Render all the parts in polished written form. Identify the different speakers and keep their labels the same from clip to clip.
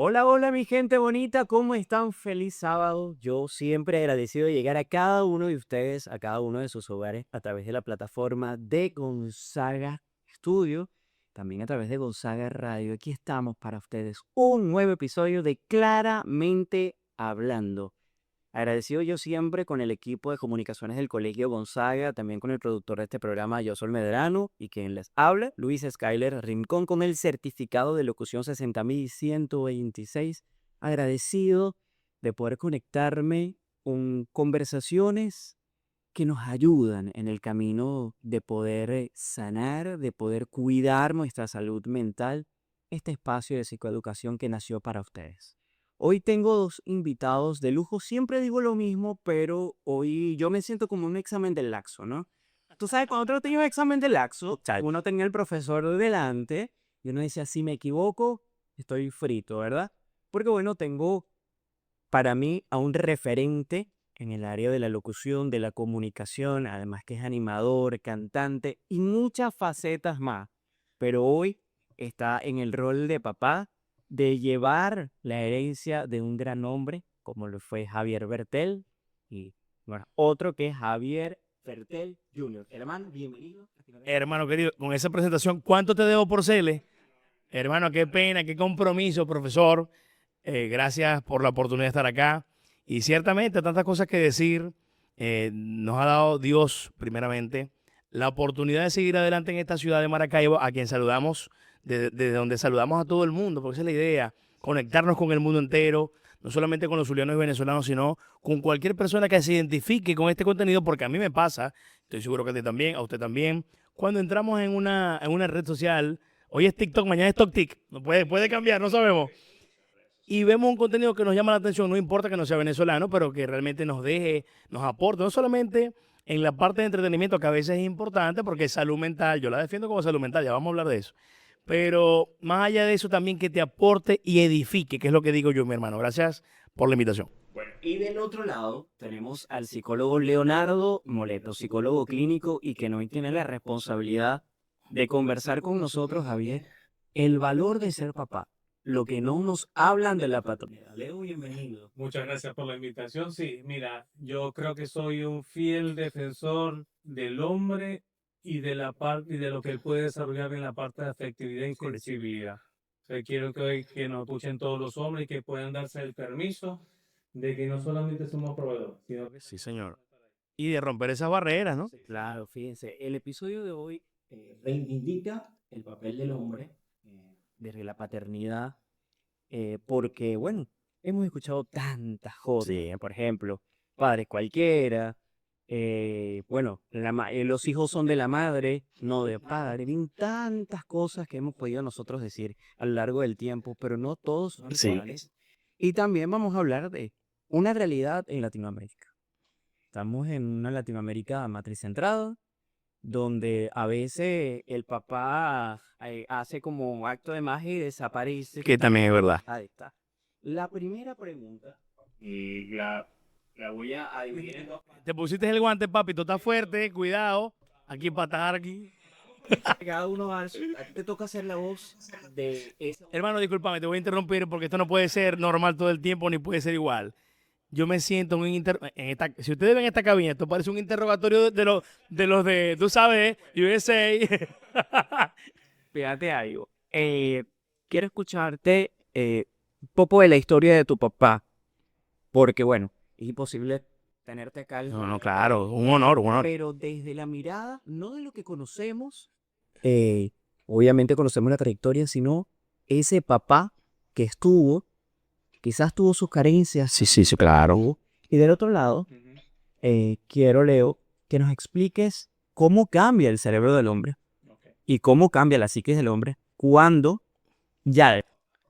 Speaker 1: Hola, hola mi gente bonita, ¿cómo están? Feliz sábado. Yo siempre agradecido de llegar a cada uno de ustedes, a cada uno de sus hogares, a través de la plataforma de Gonzaga Studio, también a través de Gonzaga Radio. Aquí estamos para ustedes, un nuevo episodio de Claramente Hablando. Agradecido yo siempre con el equipo de comunicaciones del Colegio Gonzaga, también con el productor de este programa, Josol Medrano, y quien les habla, Luis Skyler Rincón, con el certificado de locución 60.126. Agradecido de poder conectarme con conversaciones que nos ayudan en el camino de poder sanar, de poder cuidar nuestra salud mental, este espacio de psicoeducación que nació para ustedes. Hoy tengo dos invitados de lujo, siempre digo lo mismo, pero hoy yo me siento como un examen de laxo, ¿no? Tú sabes, cuando otro tenía un examen de laxo, uno tenía el profesor delante y uno decía, si me equivoco, estoy frito, ¿verdad? Porque bueno, tengo para mí a un referente en el área de la locución, de la comunicación, además que es animador, cantante y muchas facetas más. Pero hoy está en el rol de papá, de llevar la herencia de un gran hombre, como lo fue Javier Bertel, y bueno, otro que es Javier Bertel Jr. Hermano, bienvenido.
Speaker 2: Hermano querido, con esa presentación, ¿cuánto te debo por Cele? Hermano, qué pena, qué compromiso, profesor. Gracias por la oportunidad de estar acá. Y ciertamente, tantas cosas que decir. Nos ha dado Dios, primeramente, la oportunidad de seguir adelante en esta ciudad de Maracaibo, a quien saludamos, desde donde saludamos a todo el mundo, porque esa es la idea, conectarnos con el mundo entero, no solamente con los zulianos y venezolanos, sino con cualquier persona que se identifique con este contenido, porque a mí me pasa, estoy seguro que a ti también, a usted también, cuando entramos en una red social. Hoy es TikTok, mañana es TokTik. No puede cambiar, no sabemos. Y vemos un contenido que nos llama la atención, no importa que no sea venezolano, pero que realmente nos deje, nos aporte, no solamente en la parte de entretenimiento, que a veces es importante, porque es salud mental, yo la defiendo como salud mental, ya vamos a hablar de eso. Pero más allá de eso, también que te aporte y edifique, que es lo que digo yo, mi hermano. Gracias por la invitación.
Speaker 1: Bueno, y del otro lado tenemos al psicólogo Leonardo Moleto, psicólogo clínico y que hoy tiene la responsabilidad de conversar con nosotros, Javier, el valor de ser papá, lo que no nos hablan de la paternidad. Leo, bienvenido.
Speaker 3: Muchas gracias por la invitación. Sí, mira, yo creo que soy un fiel defensor del hombre y de la parte y de lo que él puede desarrollar en la parte de afectividad y sensibilidad. O sea, quiero que hoy que nos escuchen todos los hombres y que puedan darse el permiso de que no solamente somos proveedores, sino que
Speaker 2: Sí,
Speaker 3: también
Speaker 2: señor.
Speaker 3: podemos estar ahí.
Speaker 2: Y de romper esas barreras, ¿no?
Speaker 1: Claro, fíjense, el episodio de hoy reivindica el papel del hombre desde la paternidad, porque, bueno, hemos escuchado tantas cosas,
Speaker 2: Sí.
Speaker 1: por ejemplo, padres cualquiera, bueno, los hijos son de la madre, no de padre, bien tantas cosas que hemos podido nosotros decir a lo largo del tiempo, pero no todos son
Speaker 2: Sí.
Speaker 1: iguales. Y también vamos a hablar de una realidad en Latinoamérica. Estamos en una Latinoamérica matricentrada, donde a veces el papá hace como un acto de magia y desaparece.
Speaker 2: Que también es verdad.
Speaker 1: Ahí está. La primera pregunta, la voy a dividir en dos partes.
Speaker 2: Te pusiste el guante, papi, tú estás fuerte, cuidado. Aquí para estar aquí.
Speaker 1: Cada uno a ti te toca hacer la voz de esa.
Speaker 2: Hermano, discúlpame, te voy a interrumpir porque esto no puede ser normal todo el tiempo ni puede ser igual. Yo me siento si ustedes ven esta cabina, esto parece un interrogatorio de tú sabes, USA.
Speaker 1: Fíjate algo. Quiero escucharte un poco de la historia de tu papá, porque bueno, es imposible tenerte acá.
Speaker 2: No, no, claro, un honor, un honor.
Speaker 1: Pero desde la mirada, no de lo que conocemos, eh, obviamente conocemos la trayectoria, sino ese papá que estuvo, quizás tuvo sus carencias,
Speaker 2: Sí, sí, sí, claro.
Speaker 1: y del otro lado,
Speaker 3: Ujú.
Speaker 1: quiero, Leo, que nos expliques cómo cambia el cerebro del hombre
Speaker 3: Ok.
Speaker 1: y cómo cambia la psique del hombre cuando ya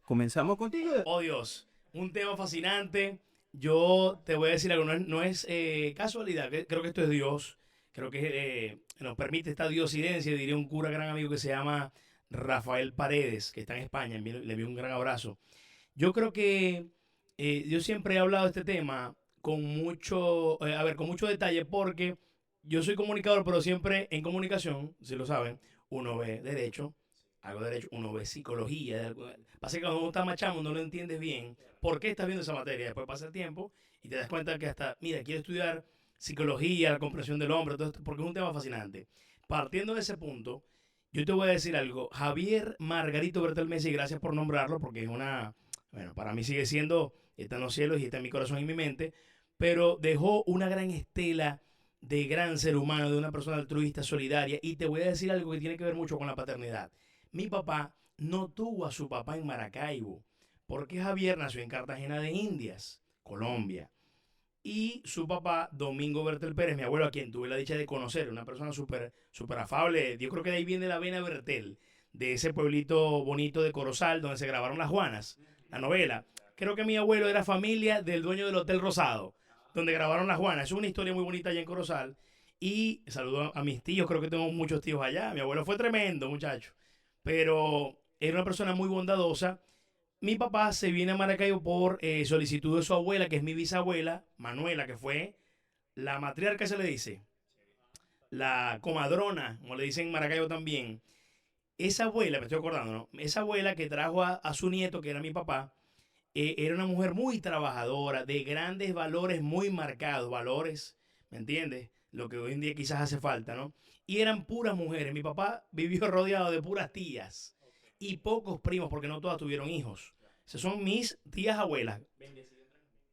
Speaker 1: comenzamos contigo.
Speaker 2: Oh Dios, un tema fascinante. Yo te voy a decir algo, no es casualidad, creo que esto es Dios. Creo que nos permite esta diosidencia, diría un cura gran amigo que se llama Rafael Paredes, que está en España, le envío un gran abrazo. Yo creo que yo siempre he hablado de este tema con mucho detalle, porque yo soy comunicador, pero siempre en comunicación, si lo saben, uno ve derecho, hago derecho, uno ve psicología. Pasa que cuando uno está machamo no lo entiendes bien. ¿Por qué estás viendo esa materia? Después pasa el tiempo y te das cuenta que hasta, mira, quiero estudiar psicología, la comprensión del hombre, todo esto, porque es un tema fascinante. Partiendo de ese punto, yo te voy a decir algo. Javier Margarito Bertel Messi, gracias por nombrarlo, porque es una, bueno, para mí sigue siendo, está en los cielos y está en mi corazón y en mi mente, pero dejó una gran estela de gran ser humano, de una persona altruista, solidaria. Y te voy a decir algo que tiene que ver mucho con la paternidad. Mi papá no tuvo a su papá en Maracaibo, porque Javier nació en Cartagena de Indias, Colombia. Y su papá, Domingo Bertel Pérez, mi abuelo, a quien tuve la dicha de conocer, una persona súper súper afable. Yo creo que de ahí viene la vena Bertel, de ese pueblito bonito de Corozal, donde se grabaron Las Juanas, la novela. Creo que mi abuelo era familia del dueño del Hotel Rosado, donde grabaron Las Juanas. Es una historia muy bonita allá en Corozal. Y saludo a mis tíos, creo que tengo muchos tíos allá. Mi abuelo fue tremendo, muchacho. Pero era una persona muy bondadosa. Mi papá se viene a Maracaibo por solicitud de su abuela, que es mi bisabuela, Manuela, que fue la matriarca, se le dice, la comadrona, como le dicen en Maracaibo también. Esa abuela, me estoy acordando, ¿no? Esa abuela que trajo a su nieto, que era mi papá, era una mujer muy trabajadora, de grandes valores muy marcados, valores, ¿me entiendes? Lo que hoy en día quizás hace falta, ¿no? Y eran puras mujeres. Mi papá vivió rodeado de puras tías y pocos primos, porque no todas tuvieron hijos. Esas son mis tías abuelas.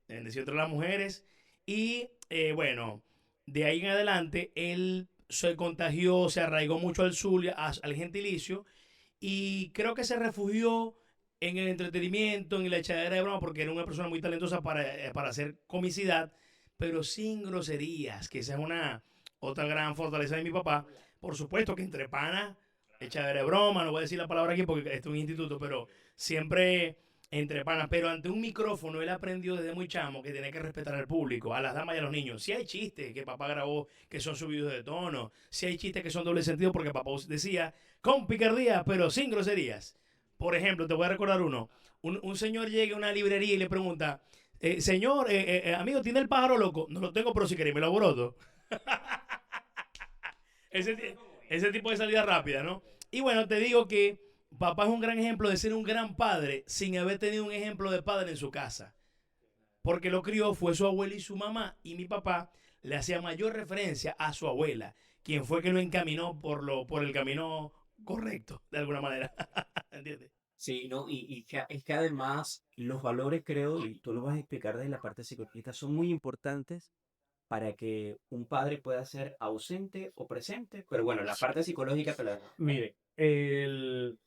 Speaker 2: Bendecido entre las mujeres. Y bueno, de ahí en adelante, él se contagió, se arraigó mucho al Zulia, al gentilicio, y creo que se refugió en el entretenimiento, en la echadera de broma, porque era una persona muy talentosa para hacer comicidad, pero sin groserías, que esa es una otra gran fortaleza de mi papá. Por supuesto que entre panas, echadera de broma, no voy a decir la palabra aquí porque esto es un instituto, pero siempre entre panas. Pero ante un micrófono, él aprendió desde muy chamo que tiene que respetar al público, a las damas y a los niños. Si hay chistes que papá grabó que son subidos de tono, si hay chistes que son doble sentido, porque papá decía con picardía, pero sin groserías. Por ejemplo, te voy a recordar uno. Un señor llega a una librería y le pregunta, señor, amigo, ¿tiene el pájaro loco? No lo tengo, pero si queréis me lo aboroto. ese, ese tipo de salida rápida, ¿no? Y bueno, te digo que papá es un gran ejemplo de ser un gran padre sin haber tenido un ejemplo de padre en su casa. Porque lo crió fue su abuela y su mamá. Y mi papá le hacía mayor referencia a su abuela, quien fue que lo encaminó por el camino correcto, de alguna manera. ¿Entiendes?
Speaker 1: Sí, no, es que además los valores, creo, y tú lo vas a explicar desde la parte psicológica, son muy importantes para que un padre pueda ser ausente o presente, pero bueno, la parte psicológica te la...
Speaker 3: Mire, el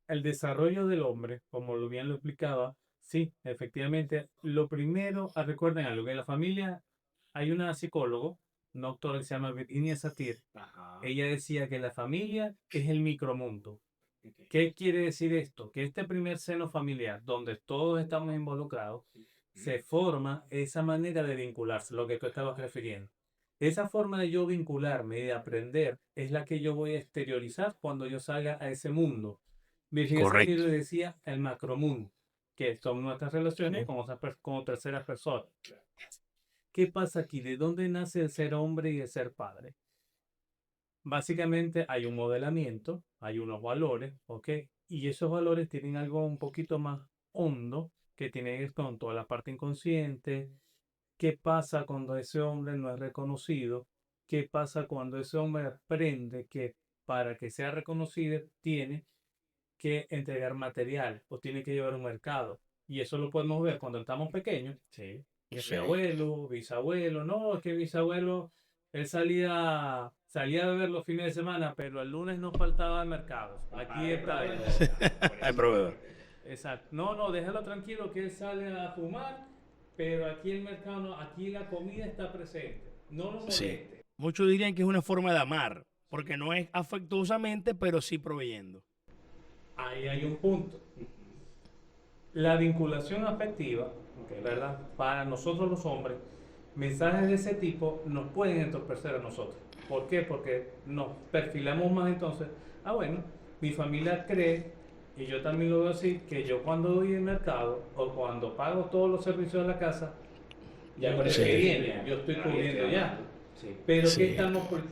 Speaker 3: desarrollo del hombre, como lo bien lo explicaba, sí, efectivamente, lo primero, recuerden algo, que en la familia hay una psicóloga, una doctora que se llama Virginia Satir.
Speaker 1: Ajá.
Speaker 3: Ella decía que la familia es el micromundo. ¿Qué quiere decir esto? Que este primer seno familiar, donde todos estamos involucrados, se forma esa manera de vincularse, lo que tú estabas refiriendo. Esa forma de yo vincularme y de aprender es la que yo voy a exteriorizar cuando yo salga a ese mundo. Virginia Satir
Speaker 2: Correcto.
Speaker 3: decía el macromundo, que son nuestras relaciones con con terceras personas. ¿Qué pasa aquí? ¿De dónde nace el ser hombre y el ser padre? Básicamente hay un modelamiento, hay unos valores, ¿ok? Y esos valores tienen algo un poquito más hondo que tiene que ver con toda la parte inconsciente. ¿Qué pasa cuando ese hombre no es reconocido? ¿Qué pasa cuando ese hombre aprende que para que sea reconocido tiene que entregar material o tiene que llevar un mercado? Y eso lo podemos ver cuando estamos pequeños. Sí. Mi
Speaker 2: Sí.
Speaker 3: abuelo, bisabuelo, no, es que bisabuelo, él salía a beber los fines de semana, pero el lunes no faltaba el mercado. Aquí está él.
Speaker 2: Hay proveedor.
Speaker 3: Exacto. No, déjalo tranquilo que él sale a fumar, pero aquí el mercado, no, aquí la comida está presente. No lo
Speaker 2: Sí.
Speaker 3: moleste.
Speaker 2: Muchos dirían que es una forma de amar, porque no es afectuosamente, pero sí proveyendo.
Speaker 3: Ahí hay un punto. La vinculación afectiva, ¿verdad? Para nosotros los hombres, mensajes de ese tipo nos pueden entorpecer a nosotros. ¿Por qué? Porque nos perfilamos más entonces. Bueno, mi familia cree, y yo también lo veo así, que yo cuando doy el mercado o cuando pago todos los servicios de la casa, ya por eso
Speaker 2: Sí.
Speaker 3: que viene, yo estoy cubriendo ya.
Speaker 1: Sí.
Speaker 3: Pero
Speaker 2: Sí.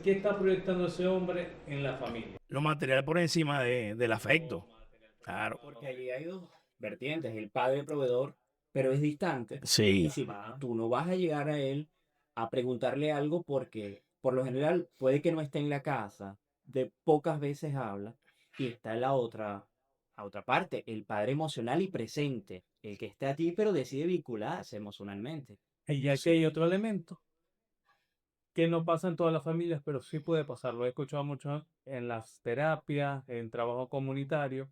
Speaker 3: ¿qué está proyectando ese hombre en la familia?
Speaker 2: Lo material por encima del afecto. Claro.
Speaker 1: Porque allí hay dos vertientes, el padre proveedor, pero es distante.
Speaker 2: Sí.
Speaker 1: Y si tú no vas a llegar a él a preguntarle algo porque por lo general puede que no esté en la casa, de pocas veces habla, y está en la otra parte, el padre emocional y presente, el que está allí pero decide vincularse emocionalmente.
Speaker 3: Y aquí hay otro elemento que no pasa en todas las familias, pero sí puede pasar. Lo he escuchado mucho en las terapias, en trabajo comunitario.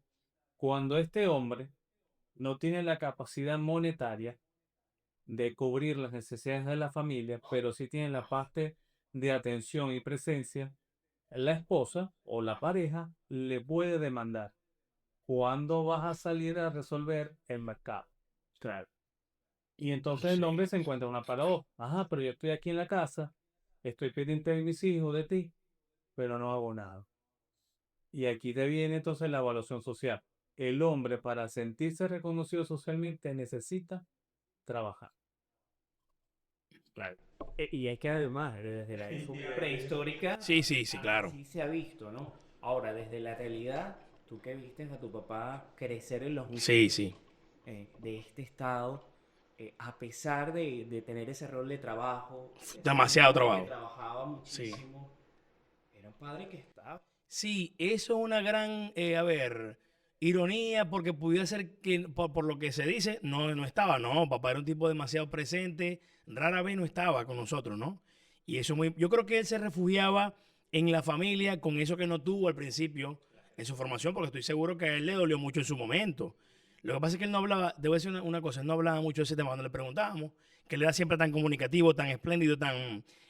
Speaker 3: Cuando este hombre no tiene la capacidad monetaria de cubrir las necesidades de la familia, pero sí tiene la parte de atención y presencia, la esposa o la pareja le puede demandar: ¿cuándo vas a salir a resolver el mercado?
Speaker 1: Claro.
Speaker 3: Y entonces el hombre se encuentra en una paradoja. Ajá, pero yo estoy aquí en la casa, estoy pendiente de mis hijos, de ti, pero no hago nada. Y aquí te viene entonces la evaluación social. El hombre, para sentirse reconocido socialmente, necesita trabajar.
Speaker 1: Claro. Y es que además, desde la época prehistórica,
Speaker 2: Sí, sí, sí, claro.
Speaker 1: así se ha visto, ¿no? Ahora, desde la realidad, tú que viste a tu papá crecer en los
Speaker 2: Sí,
Speaker 1: músculos
Speaker 2: sí.
Speaker 1: de este estado, a pesar de tener ese rol de trabajo, de ser un
Speaker 2: Demasiado
Speaker 1: padre que
Speaker 2: trabajo.
Speaker 1: trabajaba
Speaker 2: Sí.
Speaker 1: muchísimo, era un padre que estaba.
Speaker 2: Sí, eso es una gran, ironía, porque pudiera ser que, por lo que se dice, no estaba, no, papá era un tipo demasiado presente, rara vez no estaba con nosotros, ¿no? Y eso yo creo que él se refugiaba en la familia con eso que no tuvo al principio en su formación, porque estoy seguro que a él le dolió mucho en su momento. Lo que pasa es que él no hablaba, debo decir una cosa, él no hablaba mucho de ese tema cuando le preguntábamos, que él era siempre tan comunicativo, tan espléndido,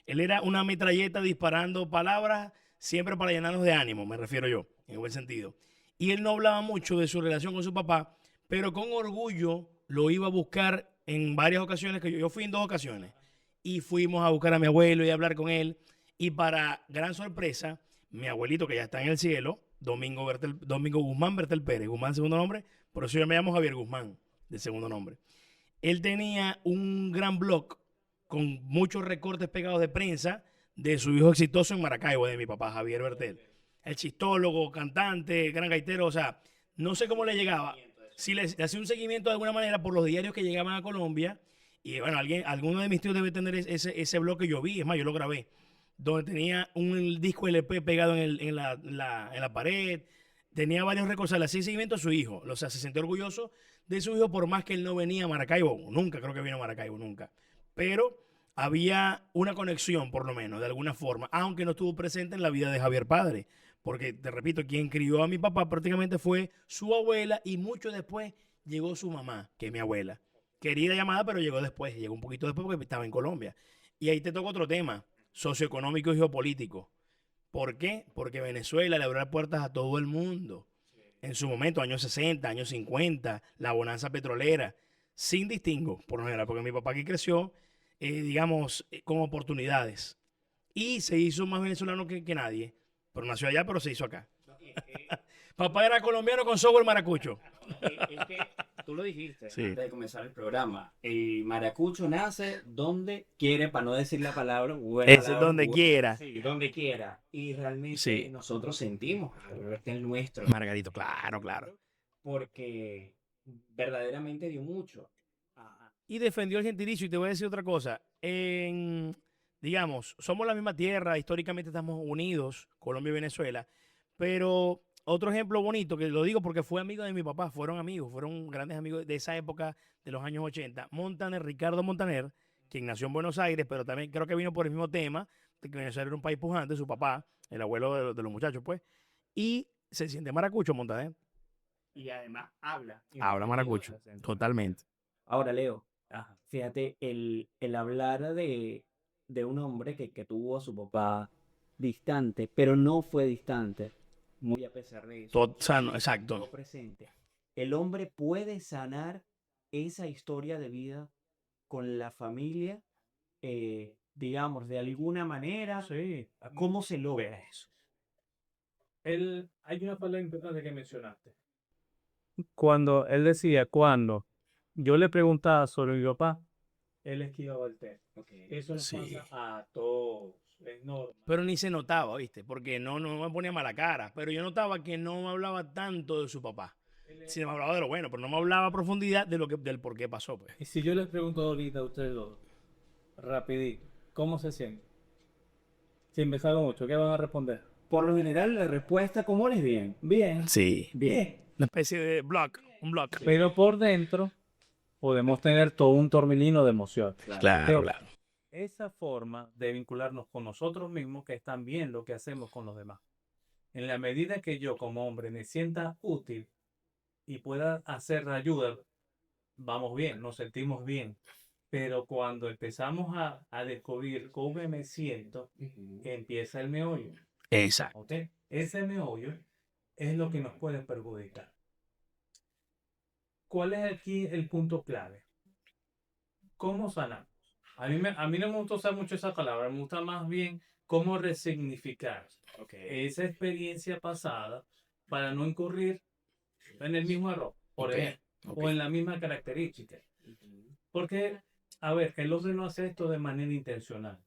Speaker 2: él era una metralleta disparando palabras siempre para llenarnos de ánimo, me refiero yo, en buen sentido. Y él no hablaba mucho de su relación con su papá, pero con orgullo lo iba a buscar en varias ocasiones, que yo fui en 2 ocasiones, y fuimos a buscar a mi abuelo y a hablar con él. Y para gran sorpresa, mi abuelito, que ya está en el cielo, Domingo Guzmán Bertel Pérez, Guzmán segundo nombre, por eso yo me llamo Javier Guzmán, de segundo nombre. Él tenía un gran blog con muchos recortes pegados de prensa de su hijo exitoso en Maracaibo, de mi papá Javier Bertel. El chistólogo, cantante, gran gaitero, o sea, no sé cómo le llegaba. Si le hacía un seguimiento de alguna manera por los diarios que llegaban a Colombia, y bueno, alguno de mis tíos debe tener ese blog que yo vi, es más, yo lo grabé, donde tenía un disco LP pegado en la pared, tenía varios recortes, le hacía seguimiento a su hijo, o sea, se sentía orgulloso de su hijo por más que él no venía a Maracaibo, nunca creo que vino a Maracaibo, nunca, pero había una conexión por lo menos, de alguna forma, aunque no estuvo presente en la vida de Javier padre, porque te repito, quien crió a mi papá prácticamente fue su abuela y mucho después llegó su mamá, que es mi abuela. Querida llamada, pero llegó después, llegó un poquito después porque estaba en Colombia. Y ahí te toca otro tema, socioeconómico y geopolítico. ¿Por qué? Porque Venezuela le abrió las puertas a todo el mundo. En su momento, años 60, años 50, la bonanza petrolera, sin distingo, por lo general, porque mi papá aquí creció, digamos, con oportunidades. Y se hizo más venezolano que nadie. Pero nació allá, pero se hizo acá. Papá era colombiano con software maracucho.
Speaker 1: Es que tú lo dijiste
Speaker 2: Sí.
Speaker 1: antes de comenzar el programa. El maracucho nace donde quiere, para no decir la palabra,
Speaker 2: Ese donde quiera.
Speaker 1: sí, donde quiera. Y realmente
Speaker 2: Sí.
Speaker 1: nosotros sentimos que el nuestro,
Speaker 2: Margarito, claro, claro.
Speaker 1: porque verdaderamente dio mucho.
Speaker 2: Y defendió el gentilicio. Y te voy a decir otra cosa. Digamos, somos la misma tierra, históricamente estamos unidos, Colombia y Venezuela. Pero otro ejemplo bonito, que lo digo porque fue amigo de mi papá, fueron amigos, fueron grandes amigos de esa época de los años 80. Montaner, Ricardo Montaner, quien nació en Buenos Aires, pero también creo que vino por el mismo tema, de que Venezuela era un país pujante, su papá, el abuelo de los muchachos, pues. Y se siente maracucho Montaner.
Speaker 1: Y además habla.
Speaker 2: Habla maracucho, totalmente.
Speaker 1: Ahora, Leo, fíjate, el hablar de un hombre que tuvo a su papá distante, pero no fue distante, muy a pesar de eso,
Speaker 2: Sano,
Speaker 1: estuvo
Speaker 2: exacto.
Speaker 1: presente. El hombre puede sanar esa historia de vida con la familia, digamos, de alguna manera.
Speaker 3: Sí.
Speaker 1: ¿Cómo se logra eso?
Speaker 3: Hay una palabra importante que mencionaste. Cuando él decía, cuando yo le preguntaba sobre mi papá, él esquivaba el tema. Eso nos
Speaker 2: Sí.
Speaker 3: pasa a todos. Es normal.
Speaker 2: Pero ni se notaba, ¿viste? Porque no me ponía mala cara. Pero yo notaba que no me hablaba tanto de su papá. Sí me hablaba de lo bueno, pero no me hablaba a profundidad del por qué pasó, pues.
Speaker 3: Y si yo les pregunto ahorita a ustedes dos, rapidito, ¿cómo se sienten? Sin pensarlo mucho, ¿qué van a responder?
Speaker 1: Por lo general, la respuesta, ¿cómo les bien? Bien.
Speaker 2: Sí.
Speaker 1: Bien.
Speaker 2: Una especie de un block.
Speaker 3: Pero por dentro podemos tener todo un torbellino de emociones.
Speaker 2: Claro,
Speaker 3: Pero
Speaker 2: claro.
Speaker 3: esa forma de vincularnos con nosotros mismos, que es también lo que hacemos con los demás. En la medida que yo como hombre me sienta útil y pueda hacer ayuda, vamos bien, nos sentimos bien. Pero cuando empezamos a descubrir cómo me siento, empieza el meollo.
Speaker 2: Exacto.
Speaker 3: ¿Ok? Ese meollo es lo que nos puede perjudicar. ¿Cuál es aquí el punto clave? ¿Cómo sanamos? A mí no me gusta usar mucho esa palabra, me gusta más bien cómo resignificar esa experiencia pasada para no incurrir en el mismo error, por
Speaker 2: Ok,
Speaker 3: ejemplo,
Speaker 2: ok.
Speaker 3: o en la misma característica. Porque, a ver, el hombre no hace esto de manera intencional,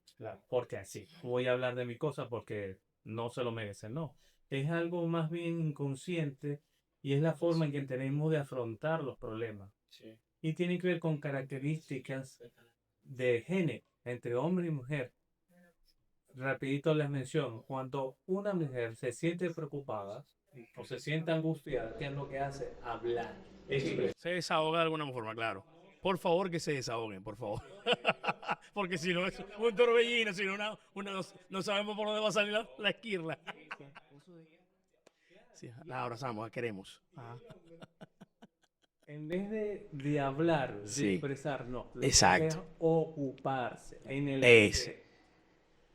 Speaker 3: porque así, voy a hablar de mi cosa porque no se lo merecen, no. Es algo más bien inconsciente y es la forma en que tenemos de afrontar los problemas. Y tiene que ver con características de género entre hombre y mujer. Rapidito les menciono, cuando una mujer se siente preocupada o se siente angustiada, ¿qué es lo que hace? Hablar.
Speaker 2: Se desahoga de alguna forma, claro. Por favor, que se desahoguen, por favor. Porque si no es un torbellino, si no no sabemos por dónde va a salir la esquirla. Sí, la abrazamos, la queremos. Ajá.
Speaker 3: En vez de hablar, de
Speaker 2: Sí.
Speaker 3: expresarnos, lo
Speaker 2: Exacto.
Speaker 3: que es ocuparse en el
Speaker 2: Ese.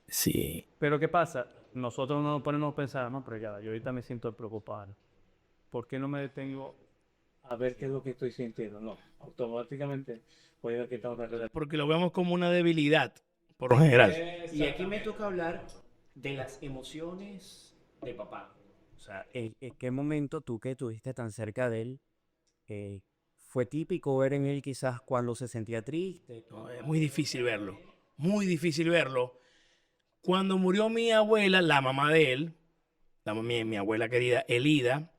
Speaker 2: Sí.
Speaker 3: Pero ¿qué pasa? Nosotros nos ponemos a pensar, no, pero ya, yo ahorita me siento preocupado. ¿Por qué no me detengo a ver qué es lo que estoy sintiendo? No, automáticamente voy a ver que tengo que arreglar.
Speaker 2: Porque lo vemos como una debilidad, por lo general.
Speaker 1: Y aquí me toca hablar de las emociones de papá. O sea, ¿en qué momento tú que estuviste tan cerca de él, fue típico ver en él quizás cuando se sentía triste?
Speaker 2: No, es muy difícil verlo. Muy difícil verlo. Cuando murió mi abuela, la mamá de él, mi abuela querida, Elida,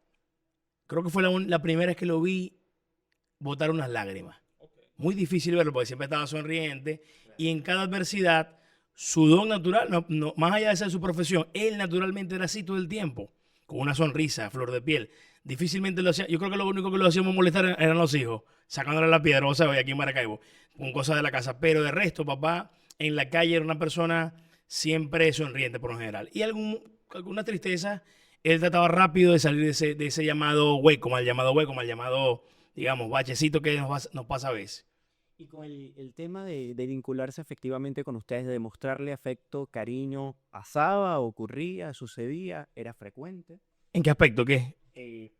Speaker 2: creo que fue la primera vez que lo vi botar unas lágrimas. Muy difícil verlo porque siempre estaba sonriente y en cada adversidad, su don natural, más allá de ser su profesión, él naturalmente era así todo el tiempo, con una sonrisa, flor de piel. Difícilmente lo hacía. Yo creo que lo único que lo hacíamos molestar eran los hijos, sacándole la piedra, o sea, aquí en Maracaibo, con cosas de la casa. Pero de resto, papá, en la calle era una persona siempre sonriente por lo general. Y alguna tristeza, él trataba rápido de salir de ese llamado hueco, mal llamado, digamos, bachecito que nos pasa a veces.
Speaker 1: Y con el tema de vincularse efectivamente con ustedes, de demostrarle afecto, cariño, ¿pasaba, ocurría, sucedía, era frecuente?
Speaker 2: ¿En qué aspecto? ¿Qué?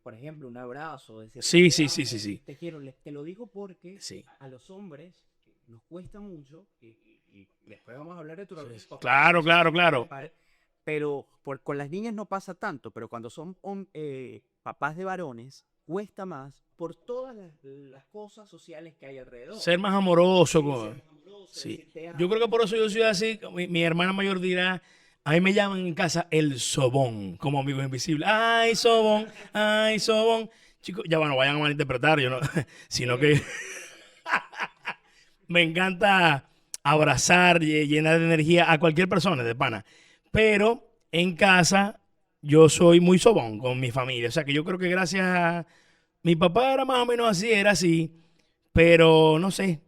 Speaker 1: Por ejemplo, un abrazo, decir,
Speaker 2: Sí,
Speaker 1: "Te
Speaker 2: sí,
Speaker 1: amo,
Speaker 2: sí, sí.
Speaker 1: te quiero", te lo digo porque
Speaker 2: Sí.
Speaker 1: a los hombres nos cuesta mucho, y después vamos a hablar de tu relación.
Speaker 2: Claro, claro, claro.
Speaker 1: Pero con las niñas no pasa tanto, pero cuando son papás de varones, cuesta más por todas las cosas sociales que hay alrededor.
Speaker 2: Ser más amoroso.
Speaker 1: Sí, ser más amoroso,
Speaker 2: Sí.
Speaker 1: decir, "Te amo".
Speaker 2: Yo creo que por eso yo soy así. Mi hermana mayor dirá, a mí me llaman en casa el sobón, como amigo invisible. Ay, sobón, ay, sobón. Chicos, ya bueno, vayan a malinterpretar, yo no, sino que me encanta abrazar, llenar de energía a cualquier persona, de pana. Pero en casa yo soy muy sobón con mi familia. O sea que yo creo que gracias a... Mi papá era más o menos así, era así. Pero no sé,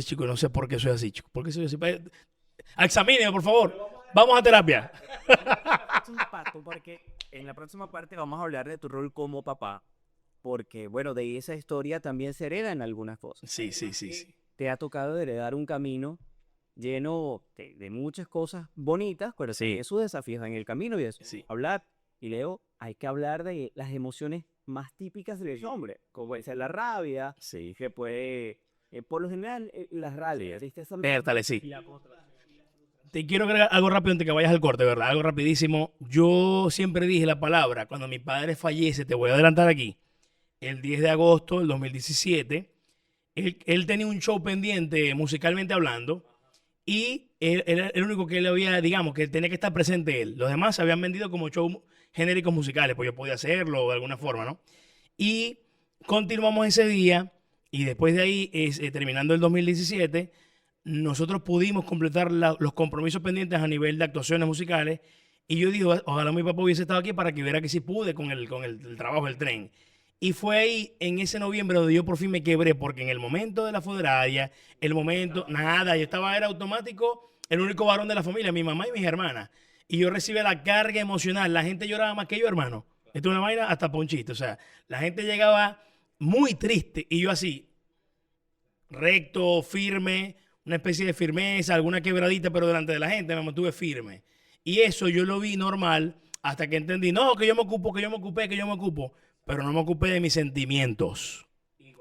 Speaker 2: chicos, no sé por qué soy así, chicos. ¿Por qué soy así? Examíneme, por favor. Vamos a terapia.
Speaker 1: Porque en la próxima parte vamos a hablar de tu rol como papá. Porque, bueno, de esa historia también se heredan algunas cosas.
Speaker 2: Sí, sí, sí, sí.
Speaker 1: Te ha tocado heredar un camino lleno de muchas cosas bonitas, pero
Speaker 2: Sí.
Speaker 1: también sus desafíos en el camino y eso.
Speaker 2: Sí.
Speaker 1: Hablar, y Leo, hay que hablar de las emociones más típicas del hombre, como puede ser la rabia,
Speaker 2: Sí.
Speaker 1: que puede, por lo general, la rabia, tristeza,
Speaker 2: Vértale, sí.
Speaker 1: y la frustración.
Speaker 2: Te quiero agregar algo rápido antes que vayas al corte, ¿verdad? Algo rapidísimo. Yo siempre dije la palabra, cuando mi padre fallece, te voy a adelantar aquí, el 10 de agosto del 2017, él tenía un show pendiente musicalmente hablando y él era el único que él había, digamos, que tenía que estar presente él. Los demás se habían vendido como show genéricos musicales, pues yo podía hacerlo de alguna forma, ¿no? Y continuamos ese día y después de ahí, terminando el 2017, nosotros pudimos completar los compromisos pendientes a nivel de actuaciones musicales y yo digo, ojalá mi papá hubiese estado aquí para que viera que sí pude con el trabajo del tren. Y fue ahí, en ese noviembre, donde yo por fin me quebré, porque en el momento de la funeraria, nada, era automático, el único varón de la familia, mi mamá y mis hermanas. Y yo recibí la carga emocional, la gente lloraba más que yo, hermano. Esto es una vaina hasta ponchito, o sea, la gente llegaba muy triste y yo así, recto, firme, una especie de firmeza, alguna quebradita, pero delante de la gente me mantuve firme. Y eso yo lo vi normal hasta que entendí, no, que yo me ocupo, pero no me ocupé de mis sentimientos.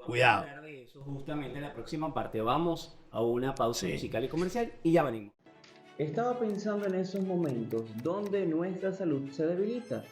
Speaker 2: Cuidado.
Speaker 1: Vamos a hablar de eso justamente en la próxima parte. Vamos a una pausa
Speaker 2: Sí.
Speaker 1: musical y comercial y ya venimos. Estaba pensando en esos momentos donde nuestra salud se debilita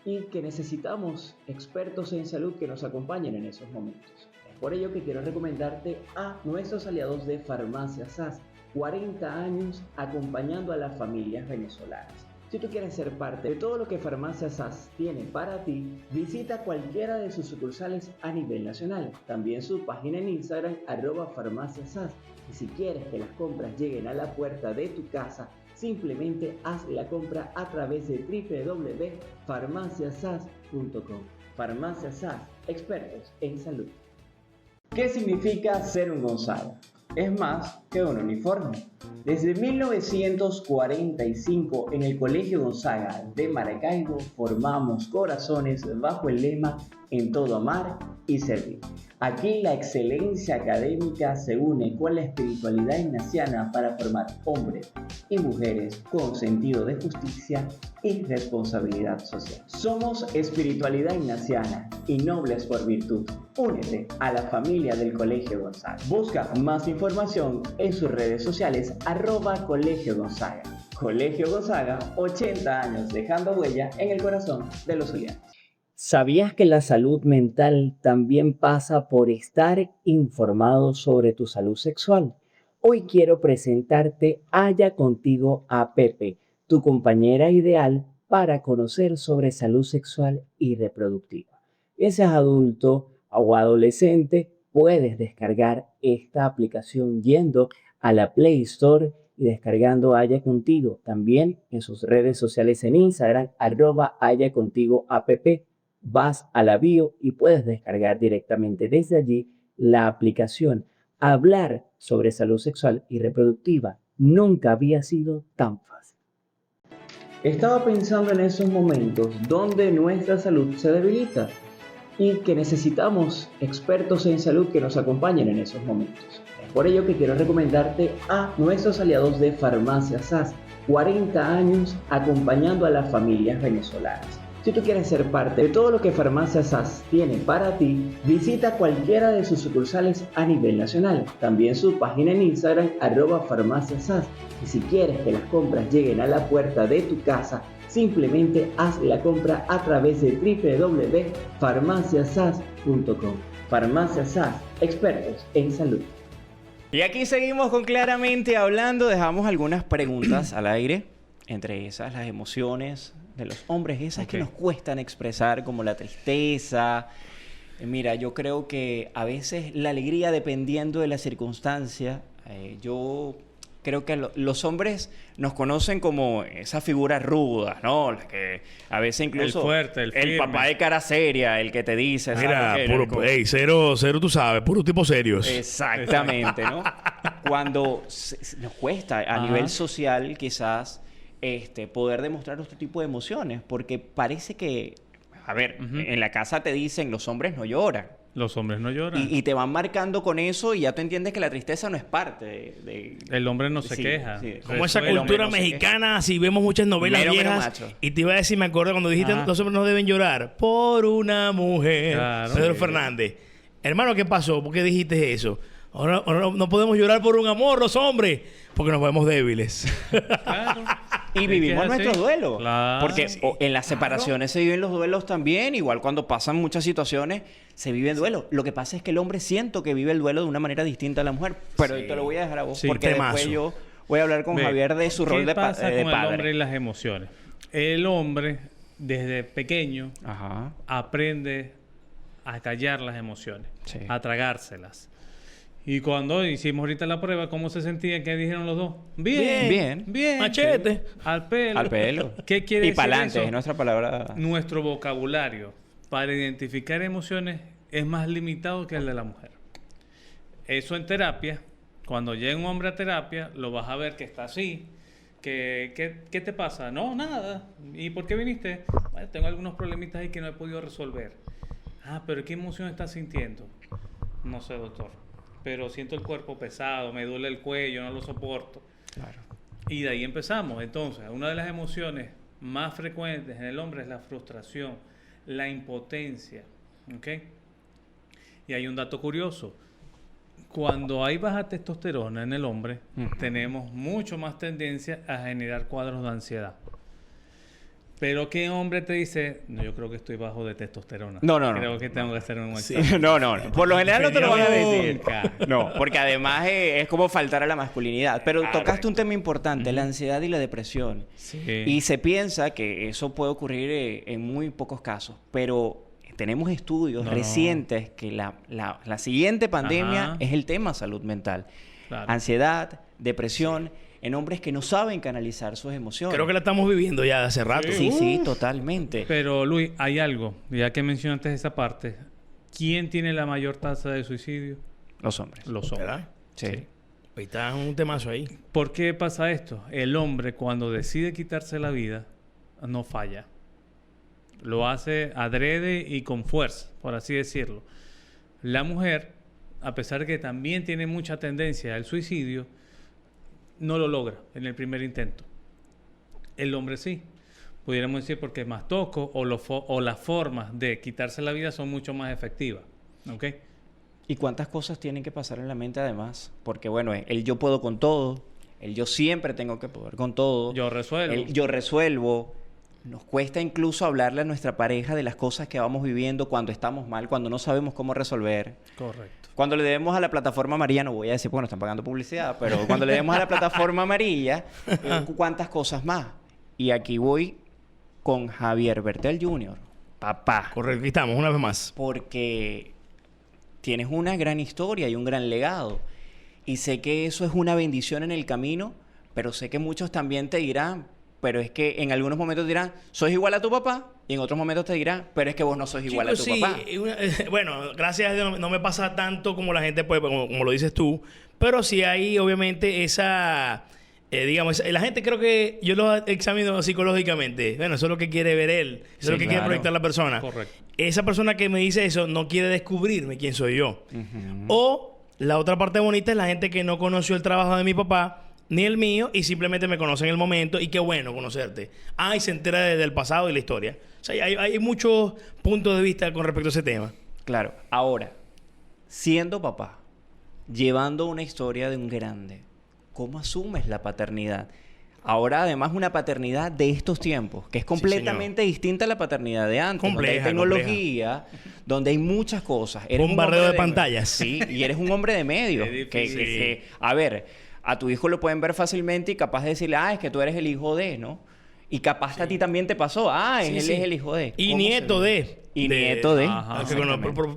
Speaker 1: y que necesitamos expertos en salud que nos acompañen en esos momentos. Es por ello que quiero recomendarte a nuestros aliados de Farmacia SAS, 40 años acompañando a las familias venezolanas. Si tú quieres ser parte de todo lo que Farmacia SAS tiene para ti, visita cualquiera de sus sucursales a nivel nacional. También su página en Instagram, @farmaciasas. Y si quieres que las compras lleguen a la puerta de tu casa, simplemente haz la compra a través de www.farmaciasas.com. Farmacia SAS, expertos en salud. ¿Qué significa ser un Gonzaga? Es más que un uniforme. Desde 1945 en el Colegio Gonzaga de Maracaibo formamos corazones bajo el lema "En todo amar y servir". Aquí la excelencia académica se une con la espiritualidad ignaciana para formar hombres y mujeres con sentido de justicia y responsabilidad social. Somos espiritualidad ignaciana y nobles por virtud. Únete a la familia del Colegio Gonzaga. Busca más información en sus redes sociales @Colegio Gonzaga. Colegio Gonzaga, 80 años dejando huella en el corazón de los zulianos. ¿Sabías que la salud mental también pasa por estar informado sobre tu salud sexual? Hoy quiero presentarte Haya Contigo a Pepe, tu compañera ideal para conocer sobre salud sexual y reproductiva. Si seas adulto o adolescente, puedes descargar esta aplicación yendo a la Play Store y descargando Haya Contigo. También en sus redes sociales en Instagram, @HayaContigoApp. Vas a la bio y puedes descargar directamente desde allí la aplicación. Hablar sobre salud sexual y reproductiva nunca había sido tan fácil. Estaba pensando en esos momentos donde nuestra salud se debilita y que necesitamos expertos en salud que nos acompañen en esos momentos. Es por ello que quiero recomendarte a nuestros aliados de Farmacia SAS, 40 años acompañando a las familias venezolanas. Si tú quieres ser parte de todo lo que Farmacia SAS tiene para ti, visita cualquiera de sus sucursales a nivel nacional. También su página en Instagram, @farmaciasas. Y si quieres que las compras lleguen a la puerta de tu casa, simplemente haz la compra a través de www.farmaciasas.com. Farmacia SAS, expertos en salud. Y aquí seguimos con Claramente Hablando. Dejamos algunas preguntas al aire, entre esas las emociones de los hombres, esas que nos cuestan expresar, como la tristeza. Mira, yo creo que a veces la alegría, dependiendo de la circunstancia, yo creo que los hombres nos conocen como esa figura ruda, ¿no? La que a veces incluso
Speaker 3: El fuerte, el firme.
Speaker 1: papá de cara seria, el que te dice,
Speaker 2: Mira,
Speaker 1: ¿sabes?
Speaker 2: puro, cero, tú sabes, puro tipo serios.
Speaker 1: Exactamente, ¿no? Cuando nos cuesta a nivel social, quizás, poder demostrar otro tipo de emociones, porque parece que, a ver, en la casa te dicen, los hombres no lloran.
Speaker 3: Los hombres no lloran.
Speaker 1: Y te van marcando con eso y ya tú entiendes que la tristeza no es parte de
Speaker 3: El hombre no se
Speaker 1: sí,
Speaker 3: queja.
Speaker 1: sí.
Speaker 2: Como
Speaker 3: Eso
Speaker 2: esa
Speaker 3: es-
Speaker 2: cultura
Speaker 1: no sé qué.
Speaker 2: mexicana, si vemos muchas novelas
Speaker 1: Mero, mero
Speaker 2: viejas,
Speaker 1: macho.
Speaker 2: y te iba a decir, me acuerdo cuando dijiste,
Speaker 3: Ajá.
Speaker 2: los hombres no deben llorar por una mujer.
Speaker 3: Claro.
Speaker 2: Pedro
Speaker 3: Sí.
Speaker 2: Fernández. Hermano, ¿qué pasó? ¿Por qué dijiste eso? Ahora no podemos llorar por un amor, los hombres, porque nos vemos débiles.
Speaker 3: Claro.
Speaker 1: Y
Speaker 3: Es
Speaker 1: vivimos
Speaker 3: que es así.
Speaker 1: nuestro duelo.
Speaker 3: Claro.
Speaker 1: Porque en las separaciones se viven los duelos también. Igual cuando pasan muchas situaciones, se vive duelo. Lo que pasa es que el hombre siento que vive el duelo de una manera distinta a la mujer. Pero
Speaker 2: Sí.
Speaker 1: te lo voy a dejar a vos.
Speaker 3: Sí,
Speaker 1: porque
Speaker 2: temazo.
Speaker 1: después yo
Speaker 4: Voy a hablar con
Speaker 3: Ve,
Speaker 4: Javier de su rol
Speaker 3: ¿qué
Speaker 4: de,
Speaker 3: pasa
Speaker 4: de
Speaker 3: con el hombre
Speaker 4: padre.
Speaker 3: y las emociones? El hombre, desde pequeño,
Speaker 4: Ajá.
Speaker 3: aprende a callar las emociones,
Speaker 4: Sí.
Speaker 3: a tragárselas. Y cuando hicimos ahorita la prueba, ¿cómo se sentían? ¿Qué dijeron los dos? Bien,
Speaker 4: Bien.
Speaker 3: bien.
Speaker 2: Machete.
Speaker 3: Al pelo.
Speaker 4: Al pelo.
Speaker 3: ¿Qué quiere
Speaker 4: Y
Speaker 3: decir
Speaker 4: para adelante,
Speaker 3: eso?
Speaker 4: es nuestra palabra.
Speaker 3: Nuestro vocabulario para identificar emociones es más limitado que el de la mujer. Eso en terapia, cuando llega un hombre a terapia, lo vas a ver que está así. ¿Qué te pasa? No, nada. ¿Y por qué viniste? Bueno, tengo algunos problemitas ahí que no he podido resolver. Ah, pero ¿qué emoción estás sintiendo? No sé, doctor. Pero siento el cuerpo pesado, me duele el cuello, no lo soporto.
Speaker 4: Claro.
Speaker 3: Y de ahí empezamos. Entonces, una de las emociones más frecuentes en el hombre es la frustración, la impotencia. ¿Ok? Y hay un dato curioso. Cuando hay baja testosterona en el hombre, tenemos mucho más tendencia a generar cuadros de ansiedad. Pero ¿qué hombre te dice? No, yo creo que estoy bajo de testosterona.
Speaker 4: No.
Speaker 3: Creo que tengo que hacer un
Speaker 2: Sí.
Speaker 3: examen.
Speaker 4: No. Por lo general no te lo van a decir.
Speaker 3: Nunca.
Speaker 4: No, porque además es como faltar a la masculinidad. Pero
Speaker 3: Correcto.
Speaker 4: tocaste un tema importante, la ansiedad y la depresión.
Speaker 3: Sí.
Speaker 4: Y se piensa que eso puede ocurrir en muy pocos casos. Pero tenemos estudios
Speaker 3: No.
Speaker 4: recientes que la siguiente pandemia
Speaker 3: Ajá.
Speaker 4: es el tema salud mental.
Speaker 3: Claro.
Speaker 4: Ansiedad, depresión, en hombres que no saben canalizar sus emociones.
Speaker 2: Creo que la estamos viviendo ya de hace rato.
Speaker 4: Sí, totalmente.
Speaker 3: Pero Luis, hay algo, ya que mencionaste esa parte. ¿Quién tiene la mayor tasa de suicidio?
Speaker 4: Los hombres.
Speaker 3: Los hombres.
Speaker 2: ¿Verdad?
Speaker 4: Sí.
Speaker 2: Ahí está un temazo ahí.
Speaker 3: ¿Por qué pasa esto? El hombre, cuando decide quitarse la vida, no falla. Lo hace adrede y con fuerza, por así decirlo. La mujer, a pesar de que también tiene mucha tendencia al suicidio, no lo logra en el primer intento. El hombre sí. Pudiéramos decir porque es más tosco o las formas de quitarse la vida son mucho más efectivas. ¿Ok?
Speaker 4: ¿Y cuántas cosas tienen que pasar en la mente además? Porque bueno, el yo puedo con todo, el yo siempre tengo que poder con todo,
Speaker 3: Yo resuelvo.
Speaker 4: el yo resuelvo. Nos cuesta incluso hablarle a nuestra pareja de las cosas que vamos viviendo cuando estamos mal, cuando no sabemos cómo resolver.
Speaker 3: Correcto.
Speaker 4: Cuando le debemos a la plataforma amarilla, no voy a decir porque nos están pagando publicidad, pero cuando le debemos a la plataforma amarilla, ¿cuántas cosas más? Y aquí voy con Javier Bertel Jr., papá.
Speaker 2: Correcto, aquí estamos, una vez más.
Speaker 4: Porque tienes una gran historia y un gran legado. Y sé que eso es una bendición en el camino, pero sé que muchos también te dirán, pero es que en algunos momentos dirán, ¿sois igual a tu papá? Y en otros momentos te dirán, pero es que vos no sos igual a tu
Speaker 2: Chicos,
Speaker 4: papá.
Speaker 2: sí, bueno, gracias a Dios no me pasa tanto como la gente, pues, como lo dices tú, pero sí hay obviamente esa, digamos, la gente creo que yo lo examino psicológicamente, bueno, eso es lo que quiere ver él, eso es lo que quiere
Speaker 4: claro.
Speaker 2: proyectar la persona.
Speaker 3: Correcto.
Speaker 2: Esa persona que me dice eso no quiere descubrirme quién soy yo. O la otra parte bonita es la gente que no conoció el trabajo de mi papá ni el mío y simplemente me conoce en el momento y qué bueno conocerte. Y se entera del pasado y la historia. O sea, hay muchos puntos de vista con respecto a ese tema.
Speaker 4: Claro. Ahora, siendo papá, llevando una historia de un grande, ¿cómo asumes la paternidad? Ahora, además, una paternidad de estos tiempos, que es completamente distinta a la paternidad de antes. Donde
Speaker 2: Compleja,
Speaker 4: hay tecnología, donde hay muchas cosas. Eres un
Speaker 2: Bombardeo
Speaker 4: hombre
Speaker 2: de pantallas.
Speaker 4: Sí, y eres un hombre de medios.
Speaker 3: Es
Speaker 4: Que,
Speaker 3: difícil.
Speaker 4: a ver, a tu hijo lo pueden ver fácilmente y capaz de decirle, es que tú eres el hijo de, ¿no? Y capaz a ti también te pasó,
Speaker 2: Sí,
Speaker 4: él
Speaker 2: sí.
Speaker 4: es el hijo de.
Speaker 2: Y
Speaker 4: ¿Cómo
Speaker 2: nieto
Speaker 4: se ve?
Speaker 2: de.
Speaker 4: Y nieto de.
Speaker 3: Ajá.
Speaker 2: Ah, que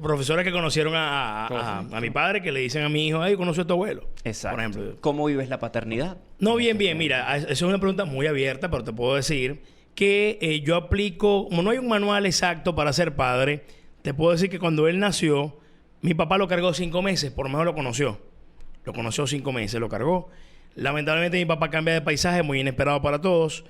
Speaker 2: profesores que conocieron a mi padre que le dicen a mi hijo, ay, conoció a tu abuelo.
Speaker 4: Exacto.
Speaker 2: Por ejemplo.
Speaker 4: ¿Cómo vives la paternidad?
Speaker 2: No, bien. Mira, eso es una pregunta muy abierta, pero te puedo decir que yo aplico, como no hay un manual exacto para ser padre, te puedo decir que cuando él nació, mi papá lo cargó 5 meses, por lo menos lo conoció. Lo conoció 5 meses, lo cargó. Lamentablemente mi papá cambia de paisaje, muy inesperado para todos.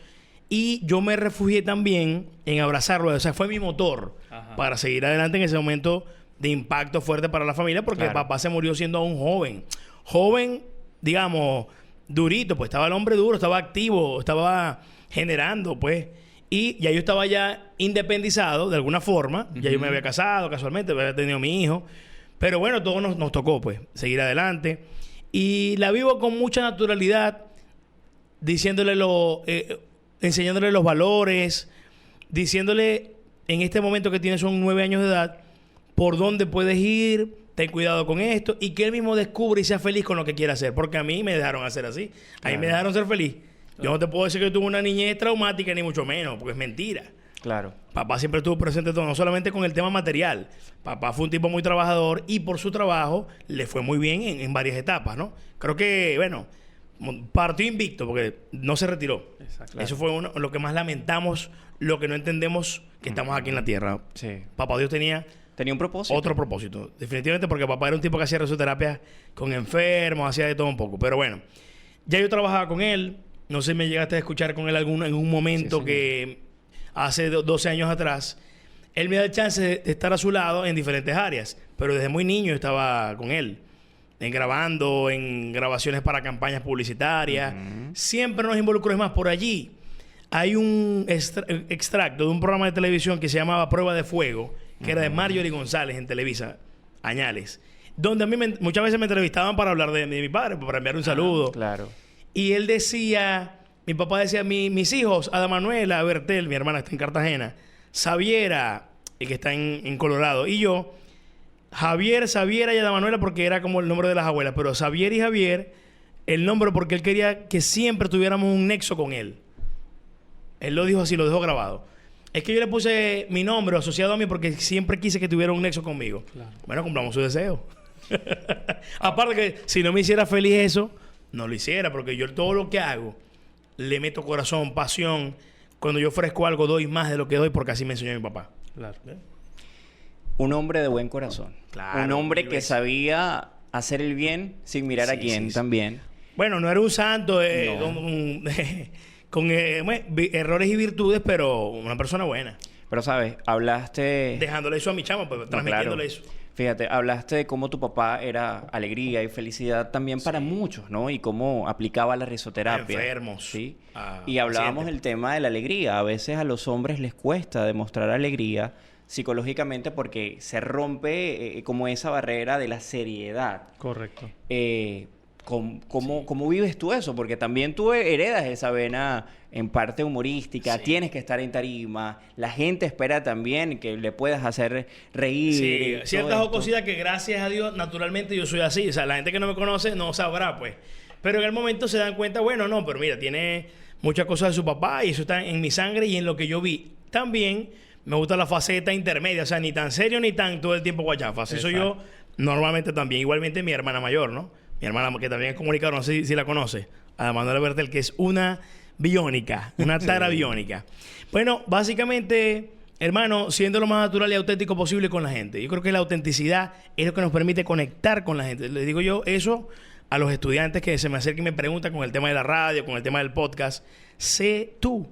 Speaker 2: Y yo me refugié también en abrazarlo. O sea, fue mi motor
Speaker 3: Ajá.
Speaker 2: para seguir adelante en ese momento de impacto fuerte para la familia, porque
Speaker 4: Claro.
Speaker 2: el papá se murió siendo aún joven. Joven, digamos, durito, pues estaba el hombre duro, estaba activo, estaba generando, pues. Y ya yo estaba ya independizado de alguna forma. Ya yo me había casado casualmente, había tenido mi hijo. Pero bueno, todo nos tocó, pues, seguir adelante. Y la vivo con mucha naturalidad, diciéndole enseñándole los valores, diciéndole en este momento que tiene son 9 años de edad, por dónde puedes ir, ten cuidado con esto, y que él mismo descubra y sea feliz con lo que quiera hacer, porque a mí me dejaron hacer así, a mí me dejaron ser feliz. Yo no te puedo decir que yo tuve una niñez traumática, ni mucho menos, porque es mentira.
Speaker 4: Claro.
Speaker 2: Papá siempre estuvo presente todo, no solamente con el tema material. Papá fue un tipo muy trabajador y por su trabajo le fue muy bien en varias etapas, ¿no? Creo que, bueno, partió invicto porque no se retiró.
Speaker 3: Exacto.
Speaker 2: Eso fue lo que más lamentamos, lo que no entendemos que estamos aquí en la tierra.
Speaker 4: Sí.
Speaker 2: Papá Dios tenía
Speaker 4: Tenía un propósito.
Speaker 2: otro propósito. Definitivamente porque papá era un tipo que hacía resoterapia con enfermos, hacía de todo un poco. Pero bueno, ya yo trabajaba con él. No sé si me llegaste a escuchar con él en un momento
Speaker 4: Sí, señor.
Speaker 2: que hace 12 años atrás. Él me da el chance de estar a su lado en diferentes áreas. Pero desde muy niño estaba con él. Grabando, en grabaciones para campañas publicitarias. Siempre nos involucró. Es más, por allí hay un extracto de un programa de televisión que se llamaba Prueba de Fuego, que era de Marjorie González en Televisa, Añales, donde a mí muchas veces me entrevistaban para hablar de mi padre, para enviar un saludo.
Speaker 4: Claro.
Speaker 2: Y él decía, mi papá decía, mis hijos, Ada Manuela, Bertel, mi hermana está en Cartagena, Xaviera, que está en Colorado, y yo, Javier, Xaviera y Ada Manuela, porque era como el nombre de las abuelas, pero Xavier y Javier, el nombre porque él quería que siempre tuviéramos un nexo con él. Él lo dijo así, lo dejó grabado. Es que yo le puse mi nombre asociado a mí porque siempre quise que tuviera un nexo conmigo.
Speaker 3: Claro.
Speaker 2: Bueno, cumplamos su deseo. Aparte que si no me hiciera feliz eso, no lo hiciera, porque yo todo lo que hago le meto corazón, pasión. Cuando yo ofrezco algo, doy más de lo que doy porque así me enseñó mi papá.
Speaker 3: Claro.
Speaker 4: Un hombre de buen corazón.
Speaker 2: Claro,
Speaker 4: Un hombre
Speaker 2: mil
Speaker 4: que
Speaker 2: veces.
Speaker 4: sabía hacer el bien sin mirar a
Speaker 2: Sí,
Speaker 4: quién
Speaker 2: sí, sí.
Speaker 4: también.
Speaker 2: Bueno, no era un santo
Speaker 4: No.
Speaker 2: con errores y virtudes, pero una persona buena.
Speaker 4: Pero, ¿sabes? Hablaste...
Speaker 2: Dejándole eso a mi chama, pues,
Speaker 4: No,
Speaker 2: transmitiéndole
Speaker 4: claro.
Speaker 2: eso.
Speaker 4: Fíjate, hablaste de cómo tu papá era alegría y felicidad también para muchos, ¿no? Y cómo aplicaba la risoterapia.
Speaker 2: A enfermos,
Speaker 4: Sí.
Speaker 2: a
Speaker 4: Y hablábamos
Speaker 2: pacientes.
Speaker 4: del tema de la alegría. A veces a los hombres les cuesta demostrar alegría psicológicamente porque se rompe como esa barrera de la seriedad.
Speaker 3: Correcto.
Speaker 4: ¿Cómo vives tú eso? Porque también tú heredas esa vena en parte humorística,
Speaker 2: Sí.
Speaker 4: tienes que estar en tarima, la gente espera también que le puedas hacer reír.
Speaker 2: Sí,
Speaker 4: todo
Speaker 2: ciertas
Speaker 4: esto.
Speaker 2: jocosidades que gracias a Dios naturalmente yo soy así. O sea, la gente que no me conoce no sabrá, pues. Pero en el momento se dan cuenta, bueno, no, pero mira, tiene muchas cosas de su papá y eso está en mi sangre y en lo que yo vi. También me gusta la faceta intermedia, o sea, ni tan serio ni tan todo el tiempo guachafa. Así soy yo normalmente también. Igualmente mi hermana mayor, ¿no? Mi hermana que también es comunicadora, no sé si la conoce, Ada Manuela Bertel, que es una biónica, una tara biónica. Bueno, básicamente, hermano, siendo lo más natural y auténtico posible con la gente. Yo creo que la autenticidad es lo que nos permite conectar con la gente. Les digo yo eso a los estudiantes que se me acercan y me preguntan con el tema de la radio, con el tema del podcast. Sé tú.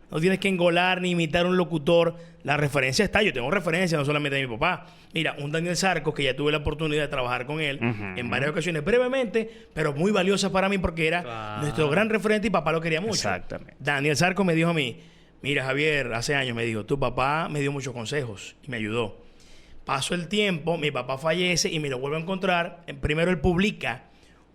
Speaker 2: No tienes que engolar ni imitar a un locutor. La referencia está. Yo tengo referencia no solamente de mi papá. Mira, un Daniel Sarcos, que ya tuve la oportunidad de trabajar con él en varias ocasiones, brevemente, pero muy valiosa para mí porque era
Speaker 3: Claro.
Speaker 2: nuestro gran referente y papá lo quería mucho.
Speaker 4: Exactamente.
Speaker 2: Daniel Sarcos me dijo a mí, mira Javier, hace años me dijo, tu papá me dio muchos consejos y me ayudó. Pasó el tiempo, mi papá fallece y me lo vuelvo a encontrar. Primero él publica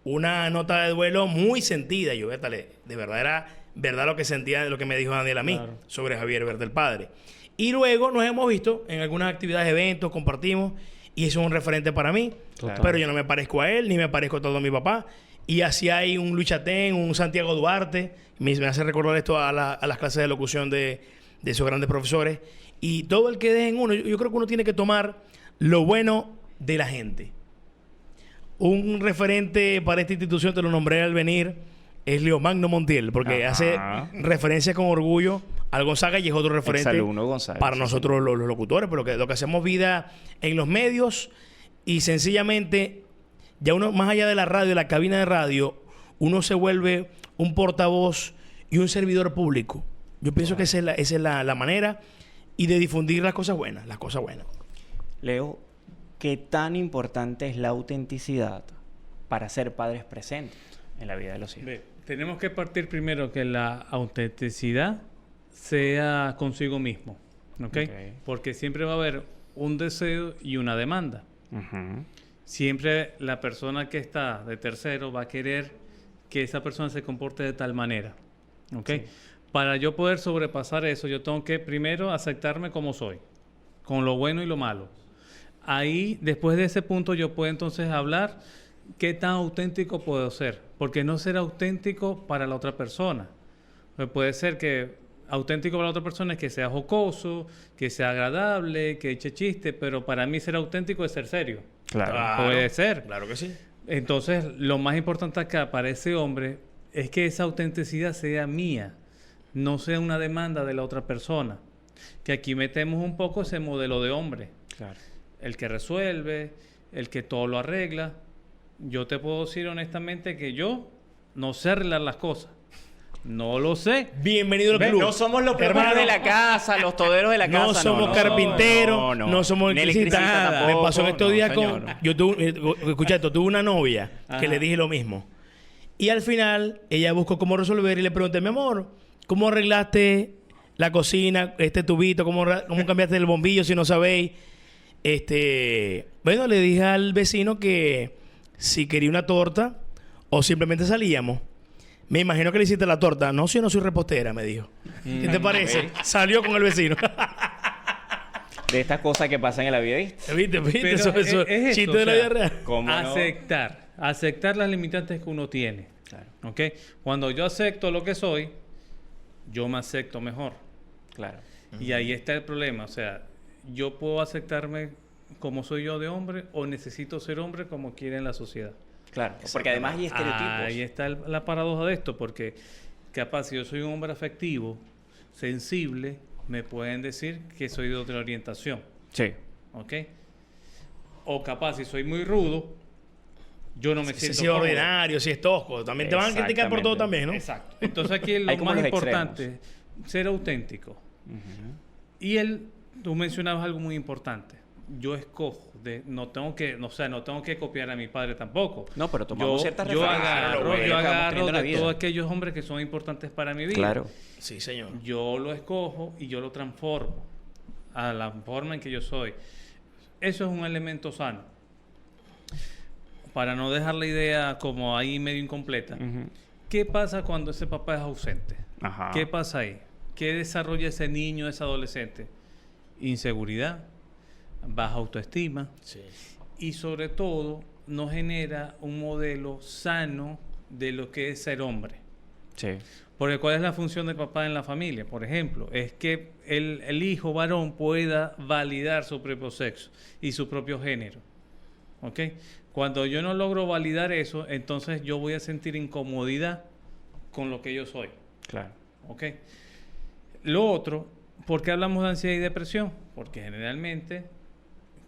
Speaker 2: una nota de duelo muy sentida. Yo, vétale, de verdad era verdad lo que sentía de lo que me dijo Daniel a mí
Speaker 3: Claro.
Speaker 2: sobre Javier Bertel padre. Y luego nos hemos visto en algunas actividades, eventos, compartimos y eso es un referente para mí.
Speaker 3: Total.
Speaker 2: Pero yo no me parezco a él ni me parezco a todo mi papá. Y así hay un Luchatén, un Santiago Duarte. Me hace recordar esto a las clases de locución de esos grandes profesores. Y todo el que deje en uno, yo creo que uno tiene que tomar lo bueno de la gente. Un referente para esta institución, te lo nombré al venir, es Leo Magno Montiel, porque
Speaker 4: Ajá.
Speaker 2: hace referencia con orgullo al Gonzaga y es otro referente
Speaker 4: Exalumno Gonzaga,
Speaker 2: para
Speaker 4: sí,
Speaker 2: nosotros los locutores, pero lo que hacemos vida en los medios y sencillamente, ya uno, más allá de la radio, la cabina de radio, uno se vuelve un portavoz y un servidor público. Yo pienso que esa es la manera y de difundir las cosas buenas,
Speaker 4: Leo, ¿qué tan importante es la autenticidad para ser padres presentes en la vida de los hijos?
Speaker 3: Ve, tenemos que partir primero que la autenticidad sea consigo mismo, ¿ok?
Speaker 4: Ok.
Speaker 3: Porque siempre va a haber un deseo y una demanda.
Speaker 4: Ujú.
Speaker 3: Siempre la persona que está de tercero va a querer que esa persona se comporte de tal manera, ¿ok? Para yo poder sobrepasar eso, yo tengo que primero aceptarme como soy, con lo bueno y lo malo. ahí, después de ese punto, yo puedo entonces hablar qué tan auténtico puedo ser. Porque no ser auténtico para la otra persona. Pues puede ser que auténtico para la otra persona es que sea jocoso, que sea agradable, que eche chiste, pero para mí ser auténtico es ser serio.
Speaker 2: Claro.
Speaker 3: Puede ser.
Speaker 2: Claro que sí.
Speaker 3: Entonces, lo más importante acá para ese hombre es que esa autenticidad sea mía, no sea una demanda de la otra persona. Que aquí metemos un poco ese modelo de hombre.
Speaker 4: Claro.
Speaker 3: El que resuelve, el que todo lo arregla. Yo te puedo decir honestamente que yo no sé arreglar las cosas. No lo sé.
Speaker 2: Bienvenido al
Speaker 4: Ve,
Speaker 2: club.
Speaker 4: no somos los
Speaker 2: Hermano,
Speaker 4: hermanos de la casa, los toderos de la casa.
Speaker 2: No somos carpinteros, no somos
Speaker 4: Ni
Speaker 2: electricistas.
Speaker 4: electricistas
Speaker 2: Me pasó en estos
Speaker 4: tampoco,
Speaker 2: días
Speaker 4: no,
Speaker 2: con...
Speaker 4: señor, no.
Speaker 2: Yo tuve, escucha esto, tuve una novia que
Speaker 3: Ajá.
Speaker 2: le dije lo mismo. Y al final, ella buscó cómo resolver y le pregunté, mi amor, ¿cómo arreglaste la cocina, este tubito? ¿Cómo cambiaste el bombillo si no sabéis? Bueno, le dije al vecino que si quería una torta o simplemente salíamos. Me imagino que le hiciste la torta. No, si yo no soy repostera, me dijo. ¿Qué te parece? Salió con el vecino.
Speaker 4: De estas cosas que pasan en la vida, ¿viste?
Speaker 2: ¿Viste?
Speaker 3: Pero
Speaker 2: Eso,
Speaker 3: es
Speaker 2: chiste
Speaker 3: eso,
Speaker 2: de la
Speaker 3: o
Speaker 2: vida
Speaker 3: sea,
Speaker 2: real.
Speaker 4: ¿Cómo no?
Speaker 3: Aceptar las limitantes que uno tiene.
Speaker 4: Claro,
Speaker 3: ¿Ok? Cuando yo acepto lo que soy, yo me acepto mejor.
Speaker 4: claro.
Speaker 3: Y ahí está el problema. O sea, yo puedo aceptarme como soy yo de hombre o necesito ser hombre como quiere en la sociedad.
Speaker 4: Claro, porque además hay estereotipos.
Speaker 3: Ahí está la paradoja de esto, porque capaz si yo soy un hombre afectivo, sensible, me pueden decir que soy de otra orientación.
Speaker 4: Sí.
Speaker 3: ¿Ok? O capaz si soy muy rudo, yo no me
Speaker 2: Si
Speaker 3: siento
Speaker 2: es
Speaker 3: cómodo.
Speaker 2: ordinario, si es tosco. También te van a criticar por todo también, ¿no?
Speaker 3: Exacto. Entonces aquí lo
Speaker 4: Hay como
Speaker 3: más
Speaker 4: los
Speaker 3: importante es ser auténtico.
Speaker 4: Ujú.
Speaker 3: Y tú mencionabas algo muy importante. Yo escojo, no tengo que copiar a mi padre tampoco.
Speaker 4: No, pero tomamos ciertas
Speaker 3: yo
Speaker 4: referencias.
Speaker 3: agarro,
Speaker 4: Lo bueno
Speaker 3: yo
Speaker 4: que vamos
Speaker 3: agarro
Speaker 4: teniendo en la
Speaker 3: de
Speaker 4: vida.
Speaker 3: todos aquellos hombres que son importantes para mi vida.
Speaker 4: Claro.
Speaker 2: Sí, señor.
Speaker 3: Yo lo escojo y yo lo transformo a la forma en que yo soy. Eso es un elemento sano. Para no dejar la idea como ahí medio incompleta.
Speaker 4: Ujú.
Speaker 3: ¿Qué pasa cuando ese papá es ausente?
Speaker 4: Ajá.
Speaker 3: ¿Qué pasa ahí? ¿Qué desarrolla ese niño, ese adolescente? Inseguridad, baja autoestima
Speaker 2: Sí.
Speaker 3: y sobre todo no genera un modelo sano de lo que es ser hombre.
Speaker 4: Sí.
Speaker 3: Porque ¿cuál es la función del papá en la familia? Por ejemplo, es que el hijo varón pueda validar su propio sexo y su propio género. ¿Ok? Cuando yo no logro validar eso, entonces yo voy a sentir incomodidad con lo que yo soy.
Speaker 4: Claro.
Speaker 3: ¿Ok? Lo otro, ¿por qué hablamos de ansiedad y depresión? Porque generalmente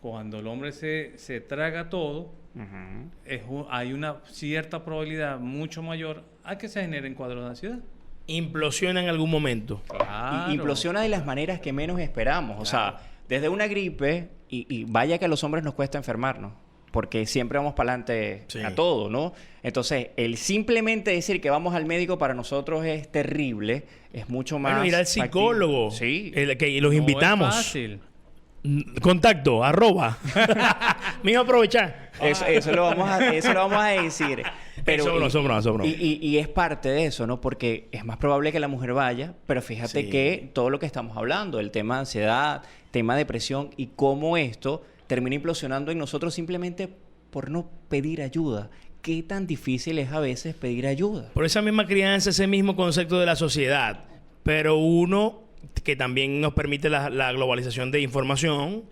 Speaker 3: cuando el hombre se traga todo,
Speaker 4: Ujú.
Speaker 3: hay una cierta probabilidad mucho mayor a que se generen cuadros de ansiedad.
Speaker 2: Implosiona en algún momento.
Speaker 3: Claro.
Speaker 4: Y implosiona de las maneras que menos esperamos. O sea, desde una gripe, y vaya que a los hombres nos cuesta enfermarnos, porque siempre vamos para adelante
Speaker 2: Sí.
Speaker 4: a todo, ¿no? Entonces, el simplemente decir que vamos al médico para nosotros es terrible, es mucho más...
Speaker 2: Bueno, ir al
Speaker 4: factible.
Speaker 2: psicólogo.
Speaker 4: Sí.
Speaker 2: Que los
Speaker 3: No
Speaker 2: invitamos.
Speaker 3: es fácil.
Speaker 2: Contacto, @ Mijo, aprovechar.
Speaker 4: Eso lo vamos a decir.
Speaker 2: Eso broma.
Speaker 4: Y es parte de eso, ¿no? Porque es más probable que la mujer vaya, pero fíjate
Speaker 2: Sí.
Speaker 4: que todo lo que estamos hablando, el tema de ansiedad, tema de depresión y cómo esto termina implosionando en nosotros simplemente por no pedir ayuda. ¿Qué tan difícil es a veces pedir ayuda?
Speaker 2: Por esa misma crianza, ese mismo concepto de la sociedad. Pero uno que también nos permite la globalización de información,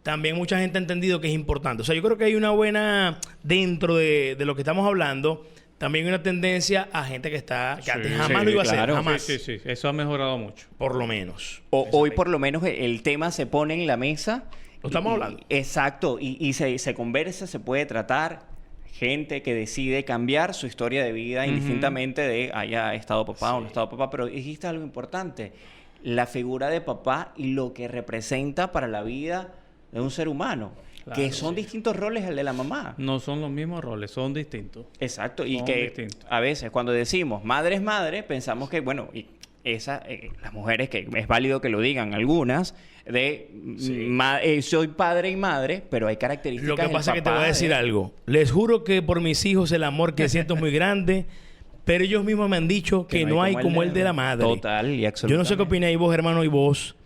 Speaker 2: también mucha gente ha entendido que es importante. O sea, yo creo que hay una buena, dentro de lo que estamos hablando, también una tendencia a gente que antes jamás
Speaker 4: sí,
Speaker 2: lo iba a hacer,
Speaker 4: claro.
Speaker 2: jamás.
Speaker 3: Sí. Eso ha mejorado mucho.
Speaker 2: Por lo menos.
Speaker 4: Hoy por lo menos el tema se pone en la mesa.
Speaker 2: Lo estamos hablando.
Speaker 4: Exacto. Y se conversa, se puede tratar. Gente que decide cambiar su historia de vida indistintamente de haya estado papá o no estado papá. Pero dijiste algo importante. La figura de papá y lo que representa para la vida de un ser humano.
Speaker 3: Claro,
Speaker 4: que son distintos roles al de la mamá.
Speaker 3: No son los mismos roles, son distintos.
Speaker 4: Exacto. Y
Speaker 3: Son
Speaker 4: que
Speaker 3: distintos.
Speaker 4: a veces cuando decimos madre es madre, pensamos que, bueno, las mujeres, que es válido que lo digan algunas, soy padre y madre, pero hay características.
Speaker 2: Lo que
Speaker 4: del
Speaker 2: pasa es que te
Speaker 4: papá
Speaker 2: voy a decir
Speaker 4: de-
Speaker 2: algo. Les juro que por mis hijos el amor que siento es muy grande, pero ellos mismos me han dicho que no hay como el de la madre.
Speaker 4: Total y absolutamente.
Speaker 2: Yo no sé qué opináis vos, hermano, y vos.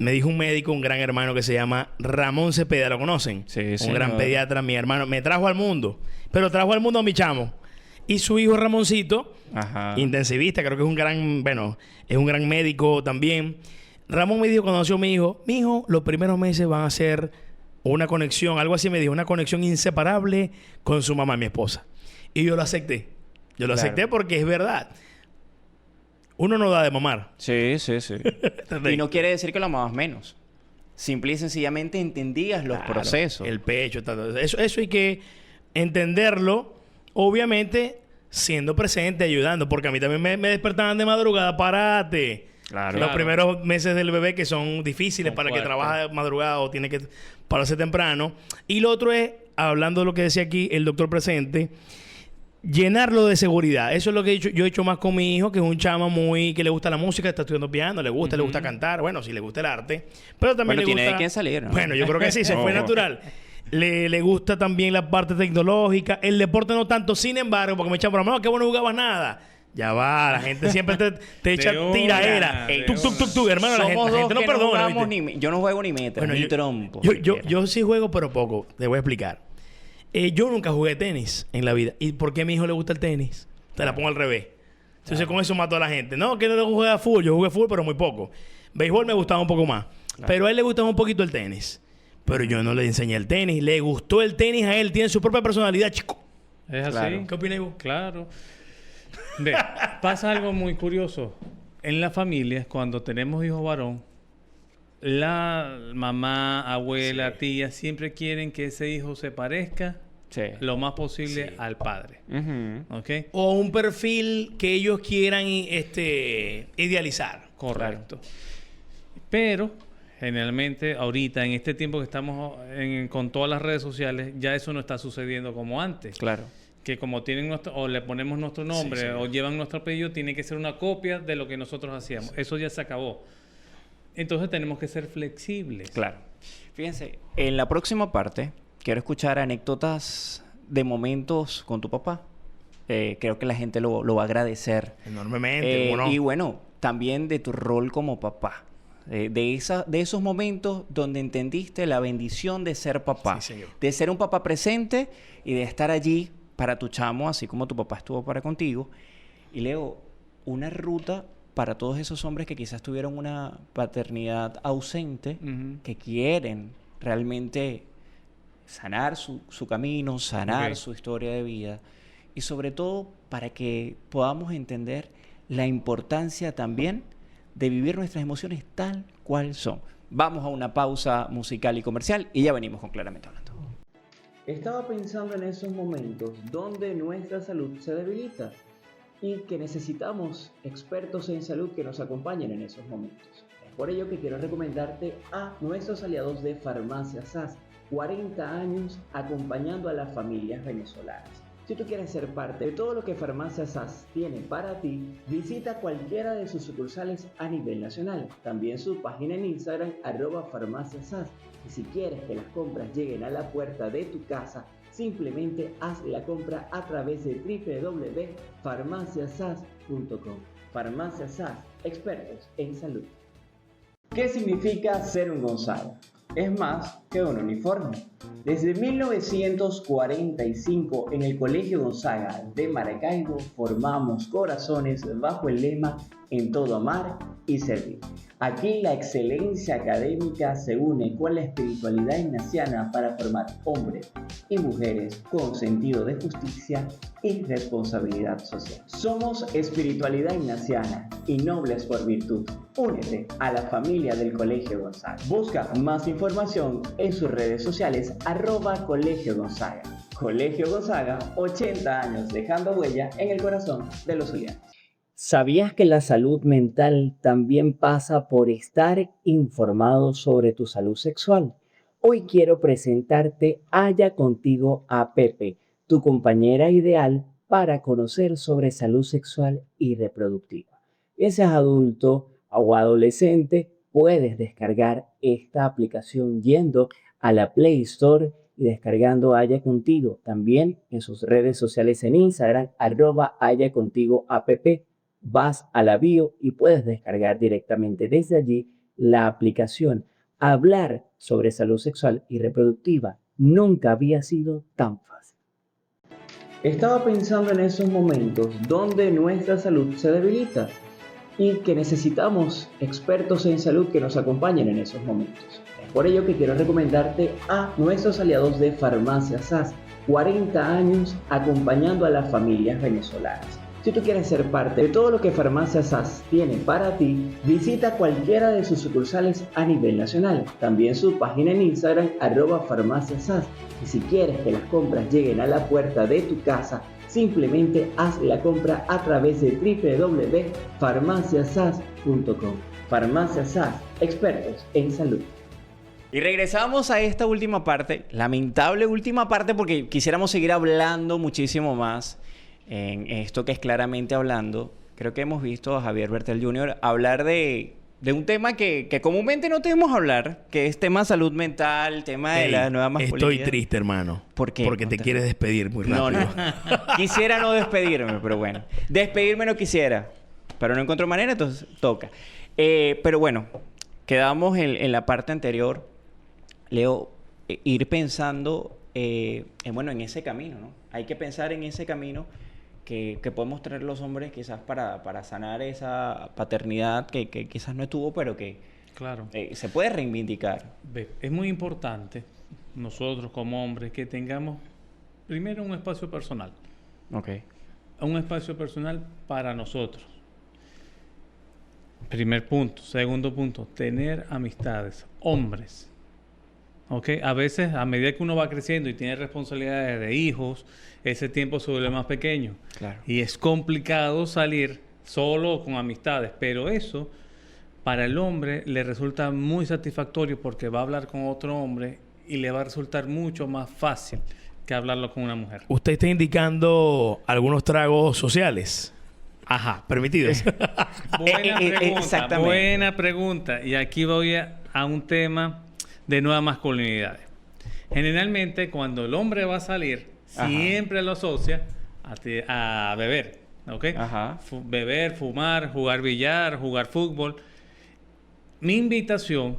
Speaker 2: me dijo un médico, un gran hermano que se llama Ramón Cepeda, ¿lo conocen?
Speaker 4: Sí,
Speaker 2: un
Speaker 4: señor.
Speaker 2: gran pediatra, mi hermano, me trajo al mundo, pero trajo al mundo a mi chamo. Y su hijo Ramoncito,
Speaker 4: Ajá.
Speaker 2: intensivista, creo que es un gran, bueno, es un gran médico también. Ramón me dijo, cuando nació mi hijo, los primeros meses van a ser una conexión, algo así me dijo, una conexión inseparable con su mamá, mi esposa. Y yo lo acepté. Yo lo
Speaker 4: Claro.
Speaker 2: acepté porque es verdad. Uno no da de mamar.
Speaker 4: Sí, sí, sí. Y no quiere decir que lo amabas menos. Simple y sencillamente entendías los
Speaker 2: Claro,
Speaker 4: procesos.
Speaker 2: el pecho, eso hay que entenderlo, obviamente, siendo presente, ayudando. Porque a mí también me despertaban de madrugada. ¡Párate!
Speaker 4: Claro.
Speaker 2: Los primeros meses del bebé que son difíciles
Speaker 3: Son
Speaker 2: para el que
Speaker 3: fuertes.
Speaker 2: trabaja de madrugada o tiene que pararse temprano. Y lo otro es, hablando de lo que decía aquí el doctor presente, llenarlo de seguridad. Eso es lo que yo he hecho más con mi hijo, que es un chama que le gusta la música, está estudiando piano, le gusta cantar, bueno, si le gusta el arte, pero también
Speaker 4: Bueno,
Speaker 2: le
Speaker 4: tiene
Speaker 2: gusta...
Speaker 4: de quién salir, ¿no?
Speaker 2: Bueno, yo creo que sí, se fue
Speaker 4: Oh.
Speaker 2: natural. Le gusta también la parte tecnológica, el deporte no tanto, sin embargo, porque me echan broma, no, que vos no jugabas nada. Ya va, la gente siempre te echa
Speaker 3: una,
Speaker 2: tiraera.
Speaker 3: de
Speaker 2: Tuk, hermano, la
Speaker 4: Somos
Speaker 2: gente
Speaker 4: dos
Speaker 2: no
Speaker 4: que
Speaker 2: perdona.
Speaker 4: jugamos
Speaker 2: ¿viste?
Speaker 4: yo no juego ni metros,
Speaker 2: Bueno,
Speaker 4: ni trompo.
Speaker 2: yo sí juego, pero poco. Te voy a explicar. Yo nunca jugué tenis en la vida. ¿Y por qué a mi hijo le gusta el tenis? Te la pongo al revés. Entonces con eso mato a la gente. No, que no juega fútbol. Yo jugué fútbol, pero muy poco. Béisbol me gustaba un poco más. Pero a él le gustaba un poquito el tenis. Pero yo no le enseñé el tenis. Le gustó el tenis a él. Tiene su propia personalidad, chico.
Speaker 3: ¿Es así?
Speaker 4: Claro.
Speaker 2: ¿Qué opinas vos?
Speaker 3: Claro. Ve, pasa algo muy curioso. En las familias, cuando tenemos hijos varón, la mamá, abuela, tía, siempre quieren que ese hijo se parezca
Speaker 4: Sí.
Speaker 3: lo más posible
Speaker 2: Sí.
Speaker 3: al padre.
Speaker 4: Ujú.
Speaker 3: ¿Ok?
Speaker 2: O un perfil que ellos quieran idealizar.
Speaker 3: Correcto. Pero, generalmente, ahorita, en este tiempo que estamos con todas las redes sociales, ya eso no está sucediendo como antes.
Speaker 4: Claro.
Speaker 3: Que como tienen nuestro, o le ponemos nuestro nombre,
Speaker 2: Sí,
Speaker 3: o llevan nuestro apellido, tiene que ser una copia de lo que nosotros hacíamos. Eso ya se acabó. Entonces tenemos que ser flexibles.
Speaker 4: Claro. Fíjense, en la próxima parte quiero escuchar anécdotas de momentos con tu papá. Creo que la gente lo va a agradecer.
Speaker 2: Enormemente. ¿cómo no?
Speaker 4: Y bueno, también de tu rol como papá. De esos momentos donde entendiste la bendición de ser papá.
Speaker 2: Sí, señor.
Speaker 4: De ser un papá presente y de estar allí para tu chamo, así como tu papá estuvo para contigo. Y Leo, una ruta para todos esos hombres que quizás tuvieron una paternidad ausente,
Speaker 3: Ujú.
Speaker 4: que quieren realmente sanar su camino, sanar
Speaker 3: Ok.
Speaker 4: su historia de vida. Y sobre todo para que podamos entender la importancia también de vivir nuestras emociones tal cual son. Vamos a una pausa musical y comercial y ya venimos con Claramente Hablando. Estaba pensando en esos momentos donde nuestra salud se debilita y que necesitamos expertos en salud que nos acompañen en esos momentos. Es por ello que quiero recomendarte a nuestros aliados de Farmacia SAS, 40 años acompañando a las familias venezolanas. Si tú quieres ser parte de todo lo que Farmacia SAS tiene para ti, visita cualquiera de sus sucursales a nivel nacional. También su página en Instagram, @farmaciasas. Y si quieres que las compras lleguen a la puerta de tu casa, simplemente haz la compra a través de www.farmaciasas.com. Farmacia SAS, expertos en salud. ¿Qué significa ser un Gonzaga? Es más que un uniforme. Desde 1945 en el Colegio Gonzaga de Maracaibo formamos corazones bajo el lema En todo amar y servir. Aquí la excelencia académica se une con la espiritualidad ignaciana para formar hombres y mujeres con sentido de justicia y responsabilidad social. Somos espiritualidad ignaciana y nobles por virtud. Únete a la familia del Colegio Gonzaga. Busca más información en sus redes sociales @Colegio Gonzaga. Colegio Gonzaga, 80 años dejando huella en el corazón de los zulianos. ¿Sabías que la salud mental también pasa por estar informado sobre tu salud sexual? Hoy quiero presentarte Haya Contigo a Pepe, tu compañera ideal para conocer sobre salud sexual y reproductiva. Si seas adulto o adolescente, puedes descargar esta aplicación yendo a la Play Store y descargando Haya Contigo. También en sus redes sociales en Instagram, @HayaContigoApp. Vas a la bio y puedes descargar directamente desde allí
Speaker 1: la aplicación, hablar sobre salud sexual y reproductiva nunca había sido tan fácil. Estaba pensando en esos momentos donde nuestra salud se debilita y que necesitamos expertos en salud que nos acompañen en esos momentos. Es por ello que quiero recomendarte a nuestros aliados de Farmacia SAS, 40 años acompañando a las familias venezolanas. Si tú quieres ser parte de todo lo que Farmacia SAS tiene para ti, visita cualquiera de sus sucursales a nivel nacional. También su página en Instagram, @farmaciasas. Y si quieres que las compras lleguen a la puerta de tu casa, simplemente haz la compra a través de www.farmaciasas.com. Farmacia SAS, expertos en salud.
Speaker 4: Y regresamos a esta última parte, lamentable última parte, porque quisiéramos seguir hablando muchísimo más en esto que es claramente hablando. Creo que hemos visto a Javier Bertel Jr. hablar de un tema que comúnmente no tenemos hablar, que es tema salud mental, tema de la nueva masculinidad.
Speaker 2: Estoy triste, hermano.
Speaker 4: ¿Por qué?
Speaker 2: Porque te quieres despedir muy rápido.
Speaker 4: No. Quisiera no despedirme, pero bueno. Despedirme no quisiera, pero no encuentro manera, entonces toca. Pero bueno, quedamos en la parte anterior, Leo, ir pensando en ese camino, ¿no? Hay que pensar en ese camino que podemos tener los hombres quizás para sanar esa paternidad que quizás no estuvo, pero que
Speaker 5: Claro.
Speaker 4: se puede reivindicar.
Speaker 5: Es muy importante nosotros como hombres que tengamos primero un espacio personal.
Speaker 4: Ok.
Speaker 5: Un espacio personal para nosotros. Primer punto. Segundo punto, tener amistades, hombres. ¿Ok? A veces, a medida que uno va creciendo y tiene responsabilidades de hijos, ese tiempo se vuelve más pequeño.
Speaker 4: Claro.
Speaker 5: Y es complicado salir solo o con amistades, pero eso para el hombre le resulta muy satisfactorio porque va a hablar con otro hombre y le va a resultar mucho más fácil que hablarlo con una mujer.
Speaker 2: Usted está indicando algunos tragos sociales. Ajá, permitidos.
Speaker 5: Buena pregunta,
Speaker 4: exactamente.
Speaker 5: buena pregunta. Y aquí voy a un tema de nuevas masculinidades. Generalmente, cuando el hombre va a salir,
Speaker 4: Ajá.
Speaker 5: siempre lo asocia a beber. ¿Ok?
Speaker 4: Ajá.
Speaker 5: Beber, fumar, jugar billar, jugar fútbol. Mi invitación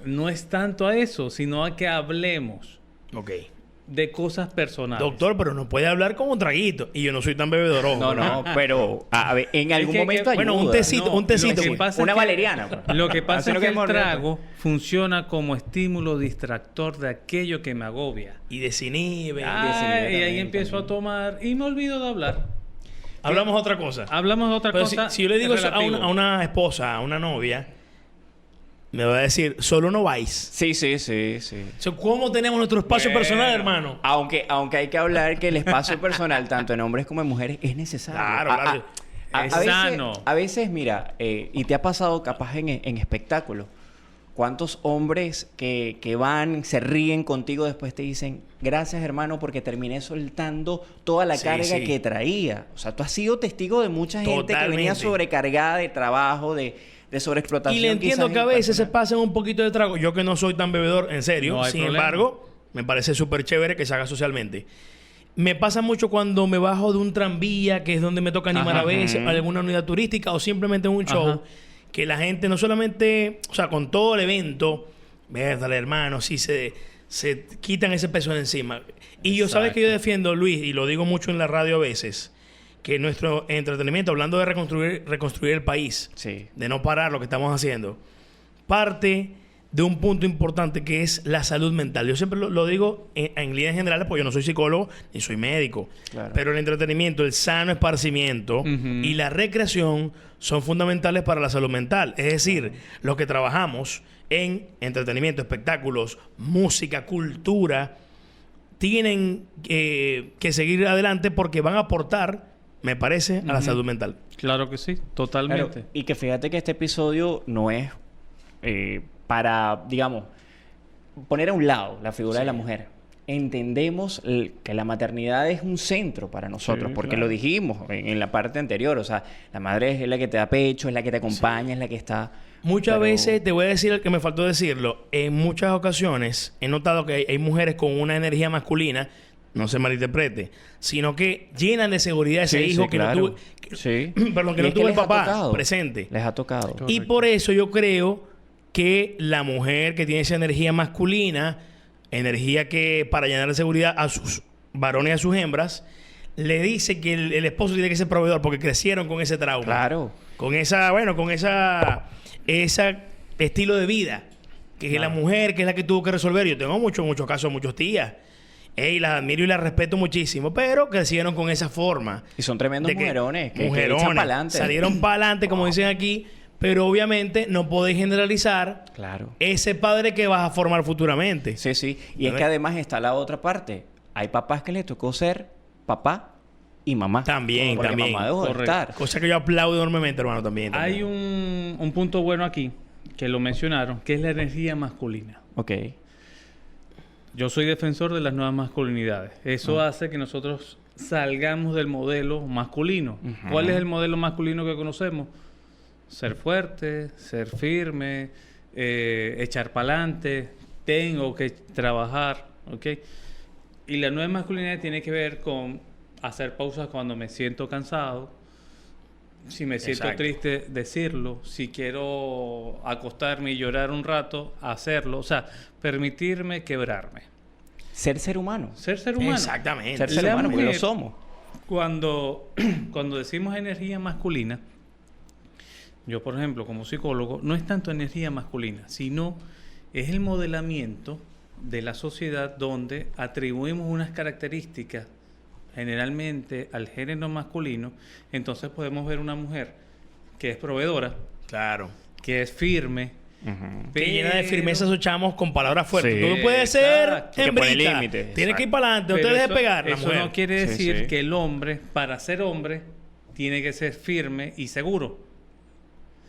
Speaker 5: no es tanto a eso, sino a que hablemos
Speaker 2: Ok.
Speaker 5: de cosas personales.
Speaker 2: Doctor, pero no puede hablar con un traguito. Y yo no soy tan bebedor.
Speaker 4: No, pero a ver, en algún
Speaker 5: que-
Speaker 4: momento
Speaker 5: que-
Speaker 4: ayuda.
Speaker 2: Bueno, un tecito, un tecito.
Speaker 5: Lo que
Speaker 2: Pues.
Speaker 5: pasa
Speaker 4: Una
Speaker 5: es que-
Speaker 4: valeriana. Pues.
Speaker 5: Lo que pasa
Speaker 4: Así
Speaker 5: es
Speaker 4: no
Speaker 5: que el
Speaker 4: quedamos
Speaker 5: trago funciona como estímulo distractor de aquello que me agobia.
Speaker 2: Y desinhibe.
Speaker 5: Y ahí
Speaker 4: también,
Speaker 5: empiezo
Speaker 4: también.
Speaker 5: a tomar y me olvido de hablar.
Speaker 2: Hablamos otra cosa.
Speaker 5: Hablamos de otra
Speaker 2: Pero
Speaker 5: cosa.
Speaker 2: si yo le digo
Speaker 5: es
Speaker 2: eso a
Speaker 5: relativo.
Speaker 2: una esposa, a una novia, me va a decir, solo no vais.
Speaker 4: Sí.
Speaker 2: O sea, ¿cómo tenemos nuestro espacio personal, hermano?
Speaker 4: Aunque hay que hablar que el espacio personal, tanto en hombres como en mujeres, es necesario.
Speaker 2: Claro, claro.
Speaker 5: Es sano.
Speaker 4: A veces, mira, y te ha pasado capaz en espectáculos, ¿cuántos hombres que van, se ríen contigo, después te dicen, gracias hermano, porque terminé soltando toda la
Speaker 2: Sí,
Speaker 4: carga
Speaker 2: sí.
Speaker 4: que traía? O sea, tú has sido testigo de mucha gente que venía
Speaker 2: Totalmente.
Speaker 4: sobrecargada de trabajo, de sobreexplotación.
Speaker 2: Y le entiendo
Speaker 4: quizás
Speaker 2: que a veces se
Speaker 4: personal.
Speaker 2: pasen un poquito de trago. Yo que no soy tan bebedor, en serio.
Speaker 5: No hay
Speaker 2: Sin
Speaker 5: problema.
Speaker 2: embargo, me parece súper chévere que se haga socialmente. Me pasa mucho cuando me bajo de un tranvía, que es donde me toca animar
Speaker 5: Ajá.
Speaker 2: a veces, a alguna unidad turística o simplemente en un show,
Speaker 5: Ajá.
Speaker 2: que la gente no solamente, o sea, con todo el evento, verdad, hermano, sí se quitan ese peso de encima. Y yo, sabes que yo defiendo, Luis, y lo digo mucho en la radio a veces, que nuestro entretenimiento, hablando de reconstruir el país,
Speaker 4: Sí.
Speaker 2: de no parar lo que estamos haciendo, parte de un punto importante que es la salud mental. Yo siempre lo digo en líneas generales porque yo no soy psicólogo ni soy médico.
Speaker 4: Claro.
Speaker 2: Pero el entretenimiento, el sano esparcimiento
Speaker 5: Ujú.
Speaker 2: y la recreación son fundamentales para la salud mental. Es decir, los que trabajamos en entretenimiento, espectáculos, música, cultura, tienen que seguir adelante porque van a aportar, me parece, a la salud mental.
Speaker 5: Claro que sí, totalmente.
Speaker 4: Claro, y que fíjate que este episodio no es para, digamos, poner a un lado la figura de la mujer. Entendemos que la maternidad es un centro para nosotros,
Speaker 5: Sí,
Speaker 4: porque
Speaker 5: claro.
Speaker 4: lo dijimos en la parte anterior. O sea, la madre es la que te da pecho, es la que te acompaña, es la que está...
Speaker 2: Muchas
Speaker 4: Pero-
Speaker 2: veces, te voy a decir el que me faltó decirlo, en muchas ocasiones he notado que hay mujeres con una energía masculina, no se malinterprete, sino que llenan de seguridad ese
Speaker 4: Sí,
Speaker 2: hijo
Speaker 4: sí,
Speaker 2: que
Speaker 4: claro.
Speaker 2: no tuvo,
Speaker 4: Sí.
Speaker 2: perdón, que
Speaker 4: Y
Speaker 2: no
Speaker 4: es
Speaker 2: tuvo el
Speaker 4: les ha
Speaker 2: papá
Speaker 4: tocado.
Speaker 2: presente.
Speaker 4: Les ha tocado.
Speaker 2: Y por eso yo creo que la mujer que tiene esa energía masculina, energía que para llenar de seguridad a sus varones y a sus hembras, le dice que el esposo tiene que ser proveedor porque crecieron con ese trauma.
Speaker 4: Claro.
Speaker 2: Con esa estilo de vida. Que es la mujer, que es la que tuvo que resolver. Yo tengo muchos casos, muchos tías. Las admiro y las respeto muchísimo, pero crecieron con esa forma.
Speaker 4: Y son tremendos mujerones, que
Speaker 2: mujerones,
Speaker 4: echan pa'lante.
Speaker 2: salieron para adelante, como dicen aquí, pero obviamente no podéis generalizar
Speaker 4: Claro.
Speaker 2: ese padre que vas a formar futuramente.
Speaker 4: Sí, sí. Y es que además está la otra parte. Hay papás que les tocó ser papá y mamá.
Speaker 2: También,
Speaker 4: porque
Speaker 2: también.
Speaker 4: mamá dejó de
Speaker 5: Correcto.
Speaker 4: estar.
Speaker 2: Cosa que yo aplaudo enormemente, hermano, también.
Speaker 5: Hay un punto bueno aquí, que lo mencionaron, que es la energía masculina.
Speaker 4: Ok.
Speaker 5: Yo soy defensor de las nuevas masculinidades. Eso hace que nosotros salgamos del modelo masculino.
Speaker 4: Ujú.
Speaker 5: ¿Cuál es el modelo masculino que conocemos? Ser fuerte, ser firme, echar para adelante, tengo que trabajar, ¿ok? Y la nueva masculinidad tiene que ver con hacer pausas cuando me siento cansado, si me siento
Speaker 2: Exacto.
Speaker 5: triste, decirlo, si quiero acostarme y llorar un rato, hacerlo, o sea, permitirme quebrarme.
Speaker 4: Ser humano.
Speaker 5: Ser humano.
Speaker 2: Exactamente.
Speaker 4: Ser
Speaker 5: La
Speaker 4: humano, porque lo
Speaker 5: mujer-
Speaker 4: somos.
Speaker 5: Cuando decimos energía masculina, yo, por ejemplo, como psicólogo, no es tanto energía masculina, sino es el modelamiento de la sociedad donde atribuimos unas características generalmente al género masculino. Entonces podemos ver una mujer que es proveedora,
Speaker 2: Claro.
Speaker 5: que es firme,
Speaker 2: Que llena de firmeza
Speaker 5: pero-
Speaker 2: esos chamos con palabras fuertes.
Speaker 4: Sí.
Speaker 2: Tú no puedes ser
Speaker 5: Exacto.
Speaker 4: Que pone
Speaker 2: hembrita.
Speaker 4: límites,
Speaker 2: Tienes que ir
Speaker 4: exacto.
Speaker 2: para adelante. No te
Speaker 5: Pero
Speaker 2: dejes
Speaker 5: eso-
Speaker 2: pegar, la
Speaker 5: Eso
Speaker 2: mujer.
Speaker 5: no quiere
Speaker 4: Sí,
Speaker 5: decir
Speaker 4: sí.
Speaker 5: que el hombre, para ser hombre, tiene que ser firme y seguro.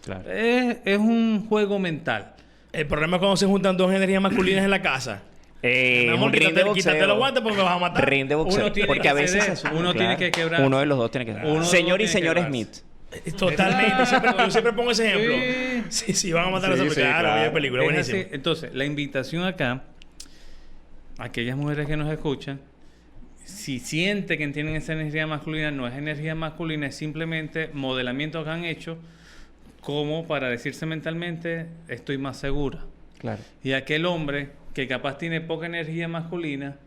Speaker 4: Claro.
Speaker 5: Es un juego mental.
Speaker 2: El problema es cuando se juntan dos energías masculinas en la casa. Mi amor,
Speaker 4: un ring de
Speaker 2: quítate
Speaker 4: boxeo.
Speaker 2: los guantes porque me vas a matar.
Speaker 4: Ring de boxeo.
Speaker 5: Uno tiene
Speaker 4: Porque
Speaker 5: que
Speaker 4: a veces
Speaker 5: ceder,
Speaker 4: se asume,
Speaker 5: uno tiene que quebrar.
Speaker 4: Uno de los dos tiene que
Speaker 5: Uno de los
Speaker 4: Señor
Speaker 5: dos
Speaker 4: y
Speaker 5: tiene que
Speaker 4: señor
Speaker 5: quebrarse.
Speaker 4: Smith.
Speaker 2: Totalmente. Yo siempre pongo ese ejemplo.
Speaker 5: Sí.
Speaker 2: Sí, van a matar a esa
Speaker 4: Sí,
Speaker 2: película.
Speaker 4: sí,
Speaker 2: Claro,
Speaker 4: claro.
Speaker 2: bella película,
Speaker 5: Es
Speaker 2: buenísimo.
Speaker 5: así. Entonces, la invitación acá, aquellas mujeres que nos escuchan, si sienten que tienen esa energía masculina, no es energía masculina, es simplemente modelamiento que han hecho como para decirse mentalmente, estoy más segura.
Speaker 4: Claro.
Speaker 5: Y aquel hombre que capaz tiene poca energía masculina,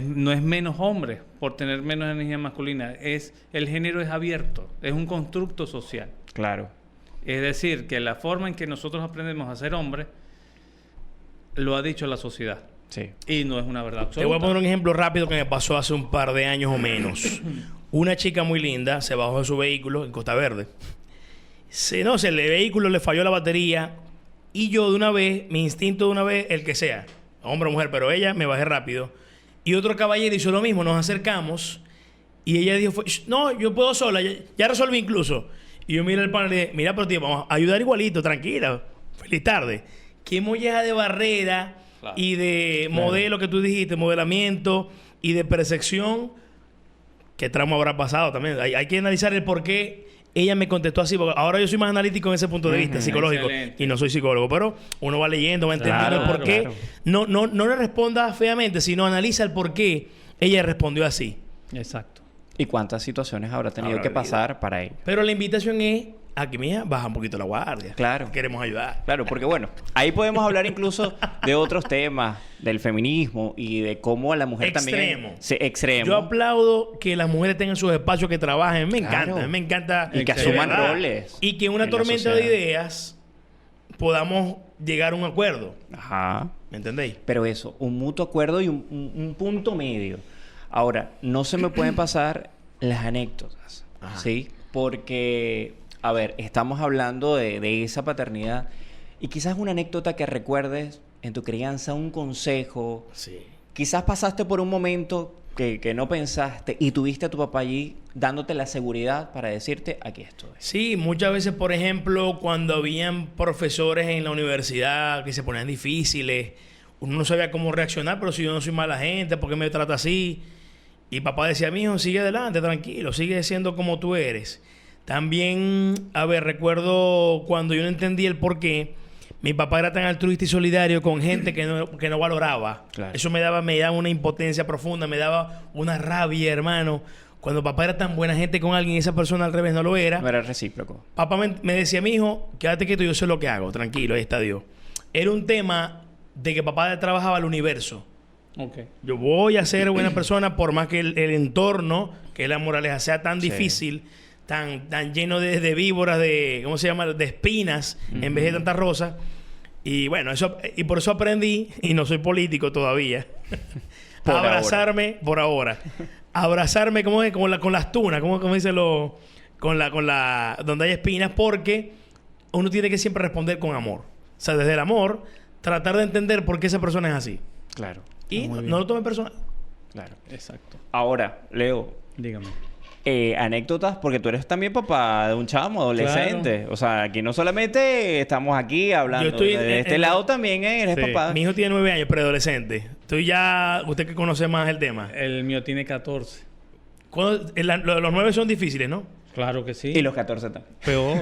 Speaker 5: no es menos hombre por tener menos energía masculina. El género es abierto, es un constructo social.
Speaker 4: Claro.
Speaker 5: Es decir, que la forma en que nosotros aprendemos a ser hombre lo ha dicho la sociedad.
Speaker 4: Sí.
Speaker 5: Y no es una verdad
Speaker 2: Te voy a
Speaker 5: absoluta.
Speaker 2: poner un ejemplo rápido que me pasó hace un par de años o menos. Una chica muy linda se bajó de su vehículo en Costa Verde. El vehículo le falló la batería y yo de una vez, mi instinto de una vez, el que sea, hombre o mujer, pero ella me bajé rápido. Y otro caballero hizo lo mismo, nos acercamos y ella dijo, no, yo puedo sola, ya resolví incluso. Y yo miré al panel y dije, mira, pero tío, vamos a ayudar igualito, tranquila, feliz tarde. Qué molleja de barrera y de modelo que tú dijiste, modelamiento y de percepción. ¿Qué tramo habrá pasado también? Hay que analizar el por qué ella me contestó así, porque ahora yo soy más analítico en ese punto de vista psicológico
Speaker 5: Excelente.
Speaker 2: y no soy psicólogo, pero uno va leyendo, va entendiendo
Speaker 4: Claro,
Speaker 2: el por qué.
Speaker 4: claro.
Speaker 2: No le responda feamente, sino analiza el por qué ella respondió así.
Speaker 5: Exacto.
Speaker 4: ¿Y cuántas situaciones habrá tenido
Speaker 2: Habrá
Speaker 4: que
Speaker 2: habido.
Speaker 4: pasar para ello?
Speaker 2: Pero la invitación es a que, mía, baja un poquito la guardia.
Speaker 4: Claro.
Speaker 2: Queremos ayudar.
Speaker 4: Claro, porque bueno, ahí podemos hablar incluso de otros temas, del feminismo y de cómo a la mujer
Speaker 2: Extremo.
Speaker 4: también... Extremo.
Speaker 2: Yo aplaudo que las mujeres tengan sus espacios que trabajen. Me
Speaker 4: Claro.
Speaker 2: encanta, me encanta.
Speaker 4: Y que
Speaker 2: de
Speaker 4: asuman
Speaker 2: verdad.
Speaker 4: roles
Speaker 2: Y que en una
Speaker 4: en la
Speaker 2: tormenta de
Speaker 4: sociedad.
Speaker 2: ideas podamos llegar a un acuerdo.
Speaker 4: Ajá.
Speaker 2: ¿Me entendéis?
Speaker 4: Pero eso, un mutuo acuerdo y un punto medio. Ahora, no se me pueden pasar las anécdotas,
Speaker 2: Ajá.
Speaker 4: ¿sí? Porque, a ver, estamos hablando de esa paternidad y quizás una anécdota que recuerdes en tu crianza, un consejo.
Speaker 2: Sí.
Speaker 4: Quizás pasaste por un momento que no pensaste y tuviste a tu papá allí dándote la seguridad para decirte, aquí estoy.
Speaker 2: Sí, muchas veces, por ejemplo, cuando habían profesores en la universidad que se ponían difíciles, uno no sabía cómo reaccionar, pero si yo no soy mala gente, ¿por qué me trata así? Y papá decía, mijo, sigue adelante, tranquilo, sigue siendo como tú eres. También, a ver, recuerdo cuando yo no entendí el por qué, mi papá era tan altruista y solidario con gente que no valoraba.
Speaker 4: Claro.
Speaker 2: Eso me daba una impotencia profunda, me daba una rabia, hermano, cuando papá era tan buena gente con alguien y esa persona al revés no lo era.
Speaker 4: No era recíproco.
Speaker 2: Papá me decía, mi hijo, quédate quieto, yo sé lo que hago, tranquilo, ahí está Dios. Era un tema de que papá trabajaba al universo.
Speaker 5: Ok.
Speaker 2: Yo voy a ser buena persona por más que el entorno, que es la moraleja, sea tan
Speaker 4: Sí.
Speaker 2: difícil, tan lleno de víboras, de, ¿cómo se llama? De espinas, en vez de tantas rosas. Y bueno, y por eso aprendí, y no soy político todavía,
Speaker 4: Por
Speaker 2: a abrazarme, por ahora, abrazarme como es, con las tunas, como dice donde hay espinas, porque uno tiene que siempre responder con amor. O sea, desde el amor, tratar de entender por qué esa persona es así.
Speaker 4: Claro,
Speaker 2: Y
Speaker 5: Muy bien.
Speaker 2: no lo tome personal.
Speaker 4: claro.
Speaker 5: Exacto.
Speaker 4: Ahora, Leo,
Speaker 5: Dígame.
Speaker 4: anécdotas, porque tú eres también papá de un chamo, adolescente. O sea, aquí no solamente estamos aquí hablando.
Speaker 2: Yo estoy
Speaker 4: de este lado también eres
Speaker 2: Sí.
Speaker 4: papá.
Speaker 2: Mi hijo tiene 9 años, preadolescente. Estoy ya... Usted que conoce más el tema.
Speaker 5: El mío tiene 14.
Speaker 2: Los 9 son difíciles, ¿no?
Speaker 5: Claro que sí.
Speaker 4: Y los 14 también.
Speaker 2: Peor.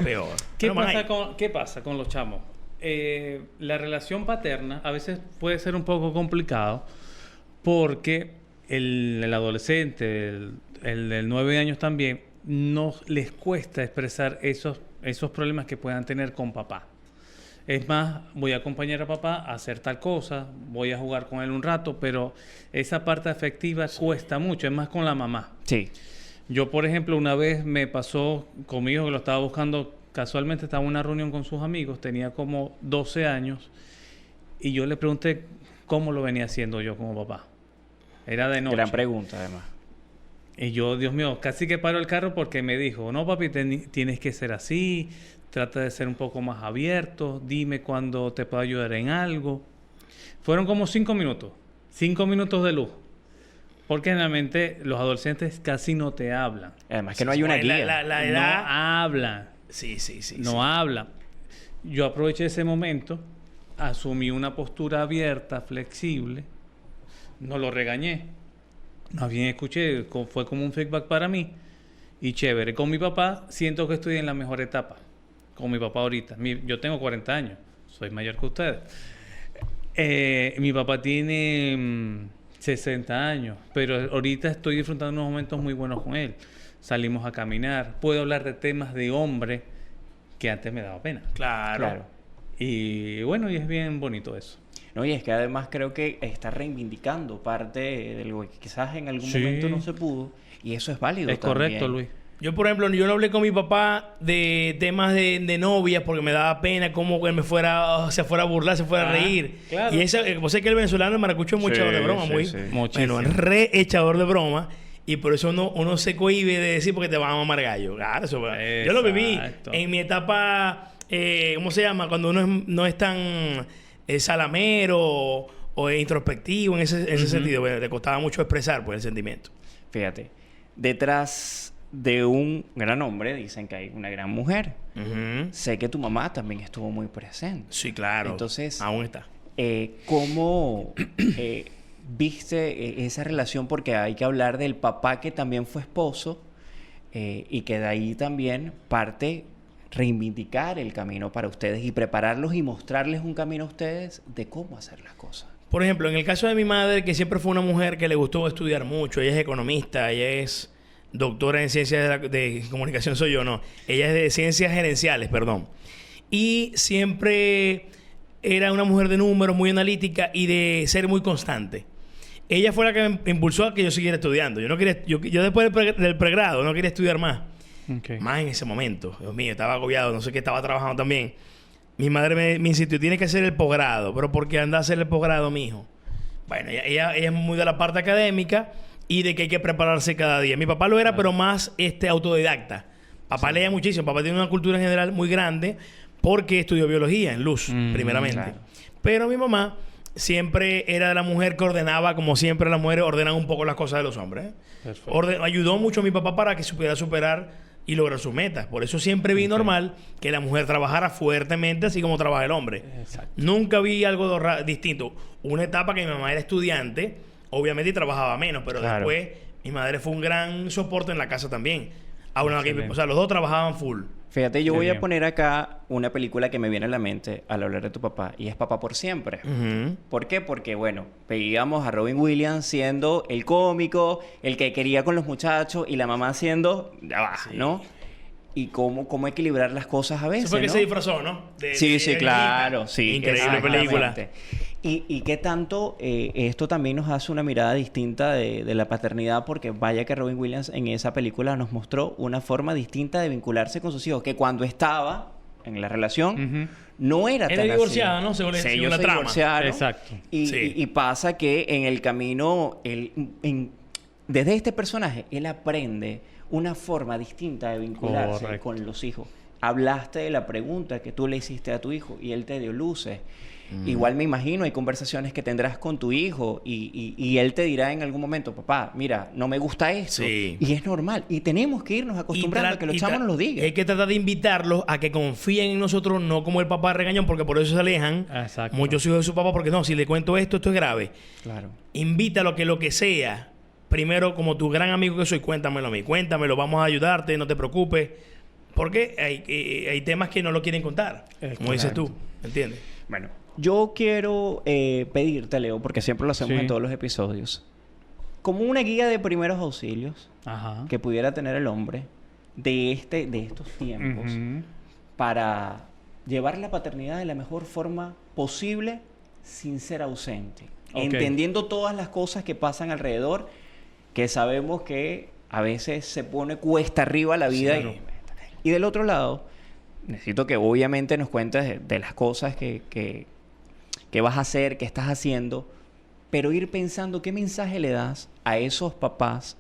Speaker 5: ¿Qué
Speaker 2: Pero más
Speaker 5: pasa,
Speaker 2: ahí.
Speaker 5: ¿Qué pasa con los chamos? La relación paterna a veces puede ser un poco complicado porque el adolescente, el de 9 años también, no les cuesta expresar esos problemas que puedan tener con papá. Es más, voy a acompañar a papá a hacer tal cosa, voy a jugar con él un rato, pero esa parte afectiva cuesta mucho, es más con la mamá.
Speaker 4: Sí.
Speaker 5: Yo, por ejemplo, una vez me pasó conmigo que lo estaba buscando, casualmente estaba en una reunión con sus amigos, tenía como 12 años, y yo le pregunté cómo lo venía haciendo yo como papá. Era de noche.
Speaker 4: Gran pregunta, además.
Speaker 5: Y yo, Dios mío, casi que paro el carro porque me dijo, no papi, tienes que ser así, trata de ser un poco más abierto, dime cuándo te puedo ayudar en algo. Fueron como 5 minutos, 5 minutos de luz. Porque realmente los adolescentes casi no te hablan.
Speaker 4: Además que no hay una
Speaker 2: La
Speaker 4: guía.
Speaker 2: edad...
Speaker 5: No hablan.
Speaker 2: Sí.
Speaker 5: No hablan. Yo aproveché ese momento, asumí una postura abierta, flexible, no lo regañé. Más bien escuché, fue como un feedback para mí. Y chévere. Con mi papá siento que estoy en la mejor etapa. Con mi papá ahorita. Yo tengo 40 años. Soy mayor que ustedes. Mi papá tiene 60 años. Pero ahorita estoy disfrutando unos momentos muy buenos con él. Salimos a caminar. Puedo hablar de temas de hombre que antes me daba pena.
Speaker 2: Claro.
Speaker 5: Y bueno, y es bien bonito eso.
Speaker 4: No, y es que además creo que está reivindicando parte de lo que quizás en algún
Speaker 5: Sí.
Speaker 4: momento no se pudo. Y eso es válido
Speaker 5: Es
Speaker 4: también.
Speaker 5: correcto, Luis.
Speaker 2: Yo, por ejemplo, yo no hablé con mi papá de temas de novias porque me daba pena como que se fuera a burlar, se fuera a
Speaker 5: Ah,
Speaker 2: reír.
Speaker 5: claro.
Speaker 2: Y esa, vos sabés que el venezolano, el maracucho, es muy echador de broma, muy.
Speaker 5: Muchísimo.
Speaker 2: Bueno, re echador de broma. Y por eso uno se cohíbe de decir porque te van a mamar gallo. Claro, eso, yo lo viví
Speaker 5: Exacto.
Speaker 2: en mi etapa, ¿cómo se llama? Cuando uno no es tan salamero o introspectivo en ese sentido. Bueno, te costaba mucho expresar pues, el sentimiento.
Speaker 4: Fíjate, detrás de un gran hombre dicen que hay una gran mujer.
Speaker 2: Ujú.
Speaker 4: Sé que tu mamá también estuvo muy presente.
Speaker 2: Sí, claro.
Speaker 4: Entonces,
Speaker 2: aún está.
Speaker 4: ¿Cómo viste esa relación? Porque hay que hablar del papá que también fue esposo y que de ahí también parte reivindicar el camino para ustedes y prepararlos y mostrarles un camino a ustedes de cómo hacer las cosas.
Speaker 2: Por ejemplo, en el caso de mi madre, que siempre fue una mujer que le gustó estudiar mucho, ella es economista, ella es doctora en ciencias de comunicación, soy yo, no. Ella es de ciencias gerenciales, perdón. Y siempre era una mujer de números, muy analítica y de ser muy constante. Ella fue la que me impulsó a que yo siguiera estudiando. Yo después del pregrado no quería estudiar más.
Speaker 5: Okay.
Speaker 2: Más en ese momento. Dios mío, estaba agobiado, no sé qué, estaba trabajando también. Mi madre me insistió, tiene que hacer el posgrado. ¿Pero por qué anda a hacer el posgrado, mijo? Bueno, ella es muy de la parte académica y de que hay que prepararse cada día. Mi papá lo era, pero más autodidacta. Papá leía muchísimo. Papá tiene una cultura en general muy grande porque estudió biología en Luz, primeramente.
Speaker 4: Claro.
Speaker 2: Pero mi mamá siempre era la mujer que ordenaba, como siempre las mujeres ordenan un poco las cosas de los hombres.
Speaker 5: Perfecto.
Speaker 2: Ayudó mucho a mi papá para que se pudiera superar y lograr sus metas. Por eso siempre vi normal que la mujer trabajara fuertemente así como trabaja el hombre.
Speaker 5: Exacto.
Speaker 2: Nunca vi algo distinto. Una etapa que mi mamá era estudiante, obviamente y trabajaba menos, pero
Speaker 4: Claro.
Speaker 2: después mi madre fue un gran soporte en la casa también. O sea,
Speaker 5: Excelente.
Speaker 2: los dos trabajaban full.
Speaker 4: Fíjate, yo
Speaker 5: Qué
Speaker 4: voy a
Speaker 5: bien.
Speaker 4: poner acá una película que me viene a la mente al hablar de tu papá, y es Papá por Siempre.
Speaker 2: Ujú.
Speaker 4: ¿Por qué? Porque, bueno, veíamos a Robin Williams siendo el cómico, el que quería con los muchachos, y la mamá siendo, ya va, ¿no? Y cómo equilibrar las cosas a veces,
Speaker 2: Eso fue que
Speaker 4: ¿no?
Speaker 2: se disfrazó, ¿no?
Speaker 4: Sí, sí, claro, sí.
Speaker 2: Increíble película.
Speaker 4: exactamente. Y qué tanto esto también nos hace una mirada distinta de la paternidad, porque vaya que Robin Williams en esa película nos mostró una forma distinta de vincularse con sus hijos, que cuando estaba en la relación
Speaker 5: Ujú.
Speaker 4: no era tan
Speaker 2: Era
Speaker 4: así.
Speaker 2: divorciada, ¿no? Según
Speaker 4: Sí,
Speaker 2: según
Speaker 4: ellos
Speaker 2: la
Speaker 4: se
Speaker 2: trama.
Speaker 4: divorciaron.
Speaker 5: Exacto.
Speaker 4: Y,
Speaker 2: Sí.
Speaker 4: y pasa que en el camino, desde este personaje, él aprende una forma distinta de vincularse
Speaker 5: Correcto.
Speaker 4: con los hijos. Hablaste de la pregunta que tú le hiciste a tu hijo y él te dio luces. Igual me imagino, hay conversaciones que tendrás con tu hijo y él te dirá en algún momento, papá, mira, no me gusta esto.
Speaker 2: Sí.
Speaker 4: Y es normal. Y tenemos que irnos acostumbrando a que los chamos nos lo digan.
Speaker 2: Hay que tratar de invitarlos a que confíen en nosotros, no como el papá regañón, porque por eso se alejan
Speaker 5: Exacto.
Speaker 2: muchos hijos de su papá, porque no, si le cuento esto es grave.
Speaker 4: Claro.
Speaker 2: Invítalo a que lo que sea, primero como tu gran amigo que soy, cuéntamelo a mí, cuéntamelo, vamos a ayudarte, no te preocupes. Porque hay temas que no lo quieren contar, como dices tú, ¿entiendes?
Speaker 4: Bueno, yo quiero pedirte, Leo, porque siempre lo hacemos
Speaker 5: Sí.
Speaker 4: en todos los episodios, como una guía de primeros auxilios
Speaker 5: Ajá.
Speaker 4: que pudiera tener el hombre de estos tiempos
Speaker 5: Ujú.
Speaker 4: para llevar la paternidad de la mejor forma posible sin ser ausente.
Speaker 5: Ok.
Speaker 4: Entendiendo todas las cosas que pasan alrededor, que sabemos que a veces se pone cuesta arriba la vida.
Speaker 2: Claro.
Speaker 4: Y del otro lado, necesito que obviamente nos cuentes de las cosas que vas a hacer, que estás haciendo, pero ir pensando qué mensaje le das a esos papás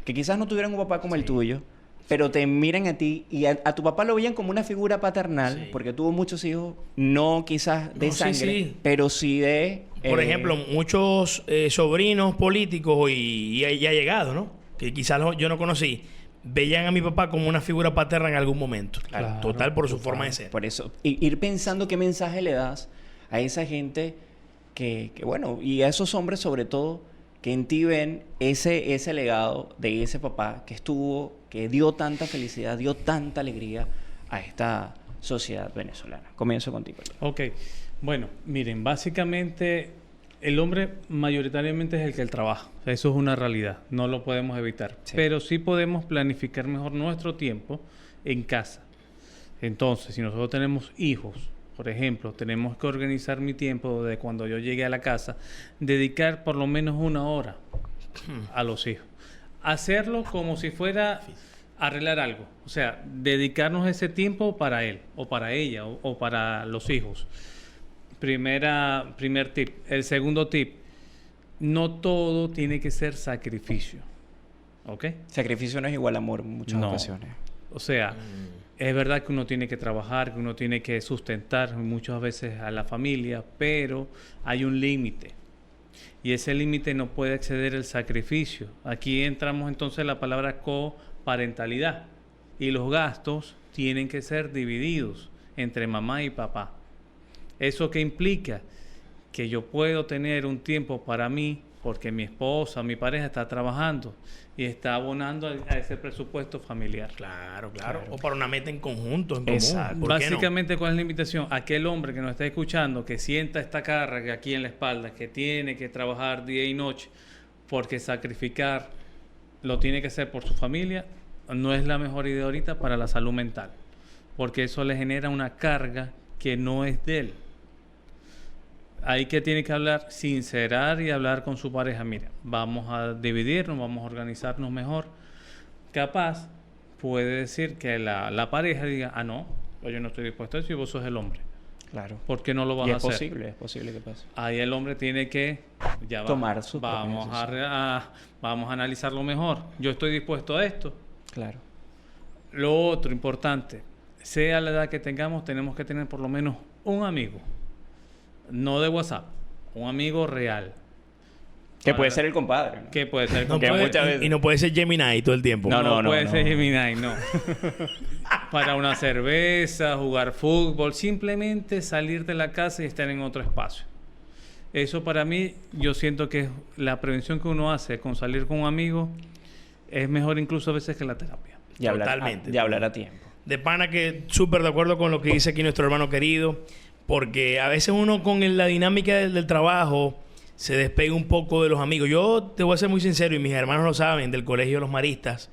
Speaker 4: que quizás no tuvieran un papá como el tuyo, pero te miran a ti y a tu papá lo veían como una figura paternal,
Speaker 2: Sí.
Speaker 4: porque tuvo muchos hijos, no quizás de
Speaker 2: No, sí,
Speaker 4: sangre,
Speaker 2: sí.
Speaker 4: pero sí de...
Speaker 2: Por ejemplo, muchos sobrinos políticos y ya llegados, ¿no? Que quizás yo no conocí, veían a mi papá como una figura paterna en algún momento.
Speaker 5: Claro,
Speaker 2: Total, por su forma de ser.
Speaker 4: Por eso, ir pensando qué mensaje le das a esa gente que, bueno, y a esos hombres sobre todo, que en ti ven ese legado de ese papá que estuvo, que dio tanta felicidad, dio tanta alegría a esta sociedad venezolana. Comienzo contigo, Leo.
Speaker 5: Ok. Bueno, miren, básicamente el hombre mayoritariamente es el que trabaja. O sea, eso es una realidad, no lo podemos evitar.
Speaker 4: Sí.
Speaker 5: Pero sí podemos planificar mejor nuestro tiempo en casa. Entonces, si nosotros tenemos hijos, por ejemplo, tenemos que organizar mi tiempo de cuando yo llegue a la casa, dedicar por lo menos 1 hora a los hijos. Hacerlo como si fuera arreglar algo. O sea, dedicarnos ese tiempo para él, o para ella, o para los hijos. Primer tip. El segundo tip, no todo tiene que ser sacrificio. ¿Ok?
Speaker 4: Sacrificio no es igual a amor en muchas
Speaker 5: No.
Speaker 4: ocasiones.
Speaker 5: O sea, es verdad que uno tiene que trabajar, que uno tiene que sustentar muchas veces a la familia, pero hay un límite. Y ese límite no puede exceder el sacrificio. Aquí entramos entonces en la palabra coparentalidad. Y los gastos tienen que ser divididos entre mamá y papá. ¿Eso qué implica? Que yo puedo tener un tiempo para mí porque mi esposa, mi pareja está trabajando y está abonando a ese presupuesto familiar.
Speaker 2: Claro, claro. O para una meta en conjunto, en común.
Speaker 4: Exacto.
Speaker 2: ¿Por qué no?
Speaker 5: Básicamente, ¿cuál es la invitación? Aquel hombre que nos está escuchando, que sienta esta carga aquí en la espalda, que tiene que trabajar día y noche, porque sacrificar lo tiene que hacer por su familia, no es la mejor idea ahorita para la salud mental, porque eso le genera una carga que no es de él. Ahí que tiene que hablar, sincerar y hablar con su pareja. Mira, vamos a dividirnos, vamos a organizarnos mejor. Capaz puede decir que la pareja diga, ah, no, yo no estoy dispuesto a eso y vos sos el hombre.
Speaker 4: Claro.
Speaker 5: ¿Por qué no lo vas
Speaker 4: Y
Speaker 5: a hacer?
Speaker 4: es posible que pase.
Speaker 5: Ahí el hombre tiene que ya va,
Speaker 4: Tomar su propia
Speaker 5: vamos
Speaker 4: decisión.
Speaker 5: vamos a analizarlo mejor. Yo estoy dispuesto a esto.
Speaker 4: Claro.
Speaker 5: Lo otro importante, sea la edad que tengamos, tenemos que tener por lo menos un amigo. No de WhatsApp, un amigo real.
Speaker 4: Que
Speaker 5: Para-
Speaker 4: puede ser el compadre, ¿no?
Speaker 5: Que puede ser
Speaker 2: No
Speaker 4: Que
Speaker 2: puede-
Speaker 4: muchas veces-
Speaker 2: y no puede ser Gemini todo el tiempo.
Speaker 4: No,
Speaker 5: puede
Speaker 4: no.
Speaker 5: ser Gemini, no. Para una cerveza, jugar fútbol, simplemente salir de la casa y estar en otro espacio. Eso para mí, yo siento que es la prevención que uno hace con salir con un amigo es mejor incluso a veces que la terapia.
Speaker 4: Y hablar,
Speaker 2: Totalmente.
Speaker 4: y hablar a tiempo.
Speaker 2: de pana que súper de acuerdo con lo que dice aquí nuestro hermano querido, porque a veces uno con la dinámica del trabajo se despega un poco de los amigos. Yo te voy a ser muy sincero, y mis hermanos lo saben, del colegio de los maristas,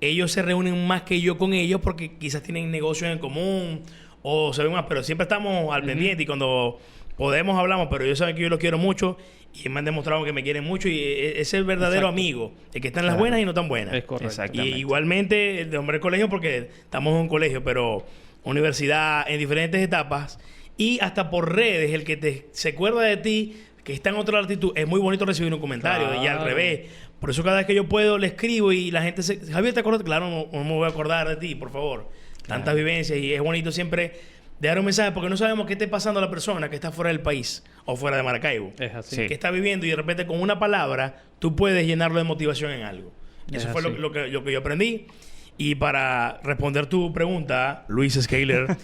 Speaker 2: ellos se reúnen más que yo con ellos porque quizás tienen negocios en común o se ven más, pero siempre estamos al pendiente y cuando podemos hablamos, pero ellos saben que yo los quiero mucho y me han demostrado que me quieren mucho y es el verdadero amigo, el que está en las buenas y no tan buenas.
Speaker 5: Es correcto.
Speaker 4: Exactamente.
Speaker 2: Y igualmente el de hombre del colegio porque estamos en un colegio, pero universidad en diferentes etapas y hasta por redes, el que se acuerda de ti, que está en otra altitud, es muy bonito recibir un comentario y al
Speaker 5: Claro.
Speaker 2: revés. Por eso cada vez que yo puedo le escribo y la gente se... Javier, ¿te acuerdas? Claro, no me voy a acordar de ti, por favor. Tantas vivencias y es bonito siempre dejar un mensaje porque no sabemos qué esté pasando a la persona que está fuera del país o fuera de Maracaibo.
Speaker 5: Es así.
Speaker 4: Sí.
Speaker 2: Que está viviendo y de repente con una palabra tú puedes llenarlo de motivación en algo.
Speaker 5: Es
Speaker 2: Eso fue
Speaker 5: así.
Speaker 2: lo que yo aprendí. Y para responder tu pregunta, Luis Scaler,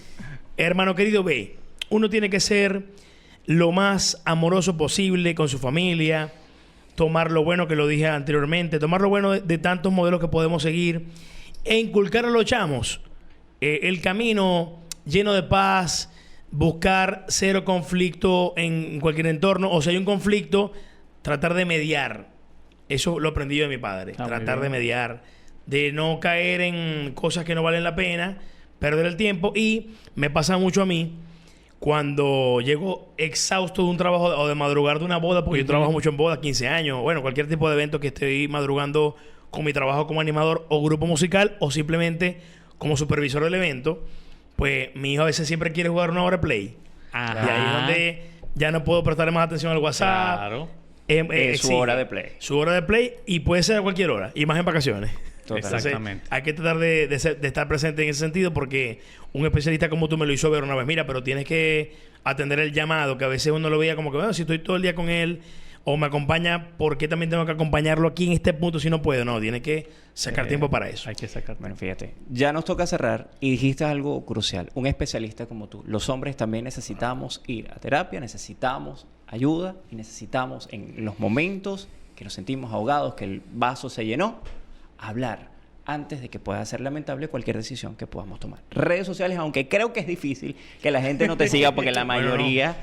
Speaker 2: hermano querido, ve, uno tiene que ser lo más amoroso posible con su familia, tomar lo bueno, que lo dije anteriormente, tomar lo bueno de tantos modelos que podemos seguir e inculcar a los chamos el camino lleno de paz, buscar cero conflicto en cualquier entorno, o si hay un conflicto, tratar de mediar. Eso lo aprendí yo de mi padre,
Speaker 5: Ah, muy
Speaker 2: tratar de
Speaker 5: bien.
Speaker 2: mediar, de no caer en cosas que no valen la pena, perder el tiempo. Y me pasa mucho a mí cuando llego exhausto de un trabajo o de madrugar de una boda, porque yo trabajo mucho en bodas, 15 años, bueno, cualquier tipo de evento que esté madrugando con mi trabajo como animador o grupo musical o simplemente como supervisor del evento, pues mi hijo a veces siempre quiere jugar una hora de play.
Speaker 5: Ajá.
Speaker 2: Y ahí es donde ya no puedo prestarle más atención al WhatsApp.
Speaker 5: Claro.
Speaker 4: Es su
Speaker 2: exige
Speaker 4: hora de play.
Speaker 2: Su hora de play y puede ser a cualquier hora, y más en vacaciones.
Speaker 4: Totalmente.
Speaker 5: Exactamente.
Speaker 2: Hay que tratar de estar presente en ese sentido porque un especialista como tú me lo hizo ver una vez. Mira, pero tienes que atender el llamado, que a veces uno lo veía como que, bueno, si estoy todo el día con él o me acompaña, ¿por qué también tengo que acompañarlo aquí en este punto si no puedo? No, tiene que sacar tiempo para eso.
Speaker 5: Hay que sacar.
Speaker 4: Bueno, fíjate, ya nos toca cerrar y dijiste algo crucial. Un especialista como tú. Los hombres también necesitamos ir a terapia, necesitamos ayuda y necesitamos en los momentos que nos sentimos ahogados, que el vaso se llenó, hablar antes de que pueda ser lamentable cualquier decisión que podamos tomar. Redes sociales, aunque creo que es difícil que la gente no te siga porque la
Speaker 2: Bueno,
Speaker 4: mayoría...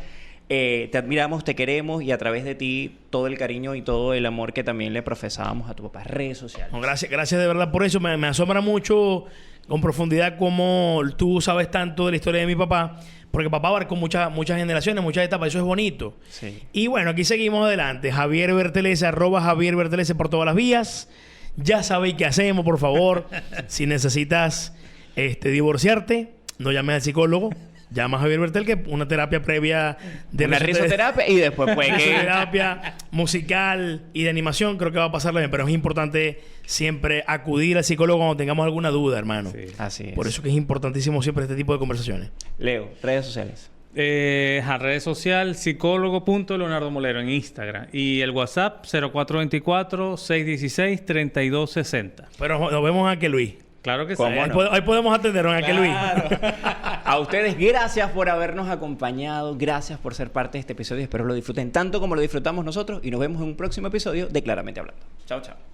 Speaker 4: te admiramos, te queremos y a través de ti todo el cariño y todo el amor que también le profesábamos a tu papá. Redes sociales.
Speaker 2: No, gracias de verdad por eso. Me asombra mucho con profundidad cómo tú sabes tanto de la historia de mi papá, porque papá abarcó muchas generaciones, muchas etapas. Eso es bonito.
Speaker 4: Sí.
Speaker 2: Y bueno, aquí seguimos adelante. Javier Bertelese, @Javier Bertelese por todas las vías. Ya sabéis qué hacemos, por favor. Si necesitas divorciarte, no llames al psicólogo. Llama a Javier Bertel, que una terapia previa de
Speaker 4: Una risoterapia y después puede que...
Speaker 2: terapia musical y de animación, creo que va a pasarle bien, pero es importante siempre acudir al psicólogo cuando tengamos alguna duda, hermano.
Speaker 5: Sí.
Speaker 4: Así es.
Speaker 2: Por eso que es importantísimo siempre este tipo de conversaciones.
Speaker 4: Leo, redes sociales.
Speaker 5: A redes social, psicólogo.Leonardo Molero en Instagram. Y el WhatsApp, 0424-616-3260.
Speaker 2: Pero nos vemos aquí, Luis.
Speaker 5: Claro que sí.
Speaker 4: ¿Cómo
Speaker 2: Ahí,
Speaker 4: no?
Speaker 2: ahí podemos atendernos aquí, Luis.
Speaker 4: A ustedes, gracias por habernos acompañado. Gracias por ser parte de este episodio. Espero lo disfruten tanto como lo disfrutamos nosotros. Y nos vemos en un próximo episodio de Claramente Hablando. Chao, chao.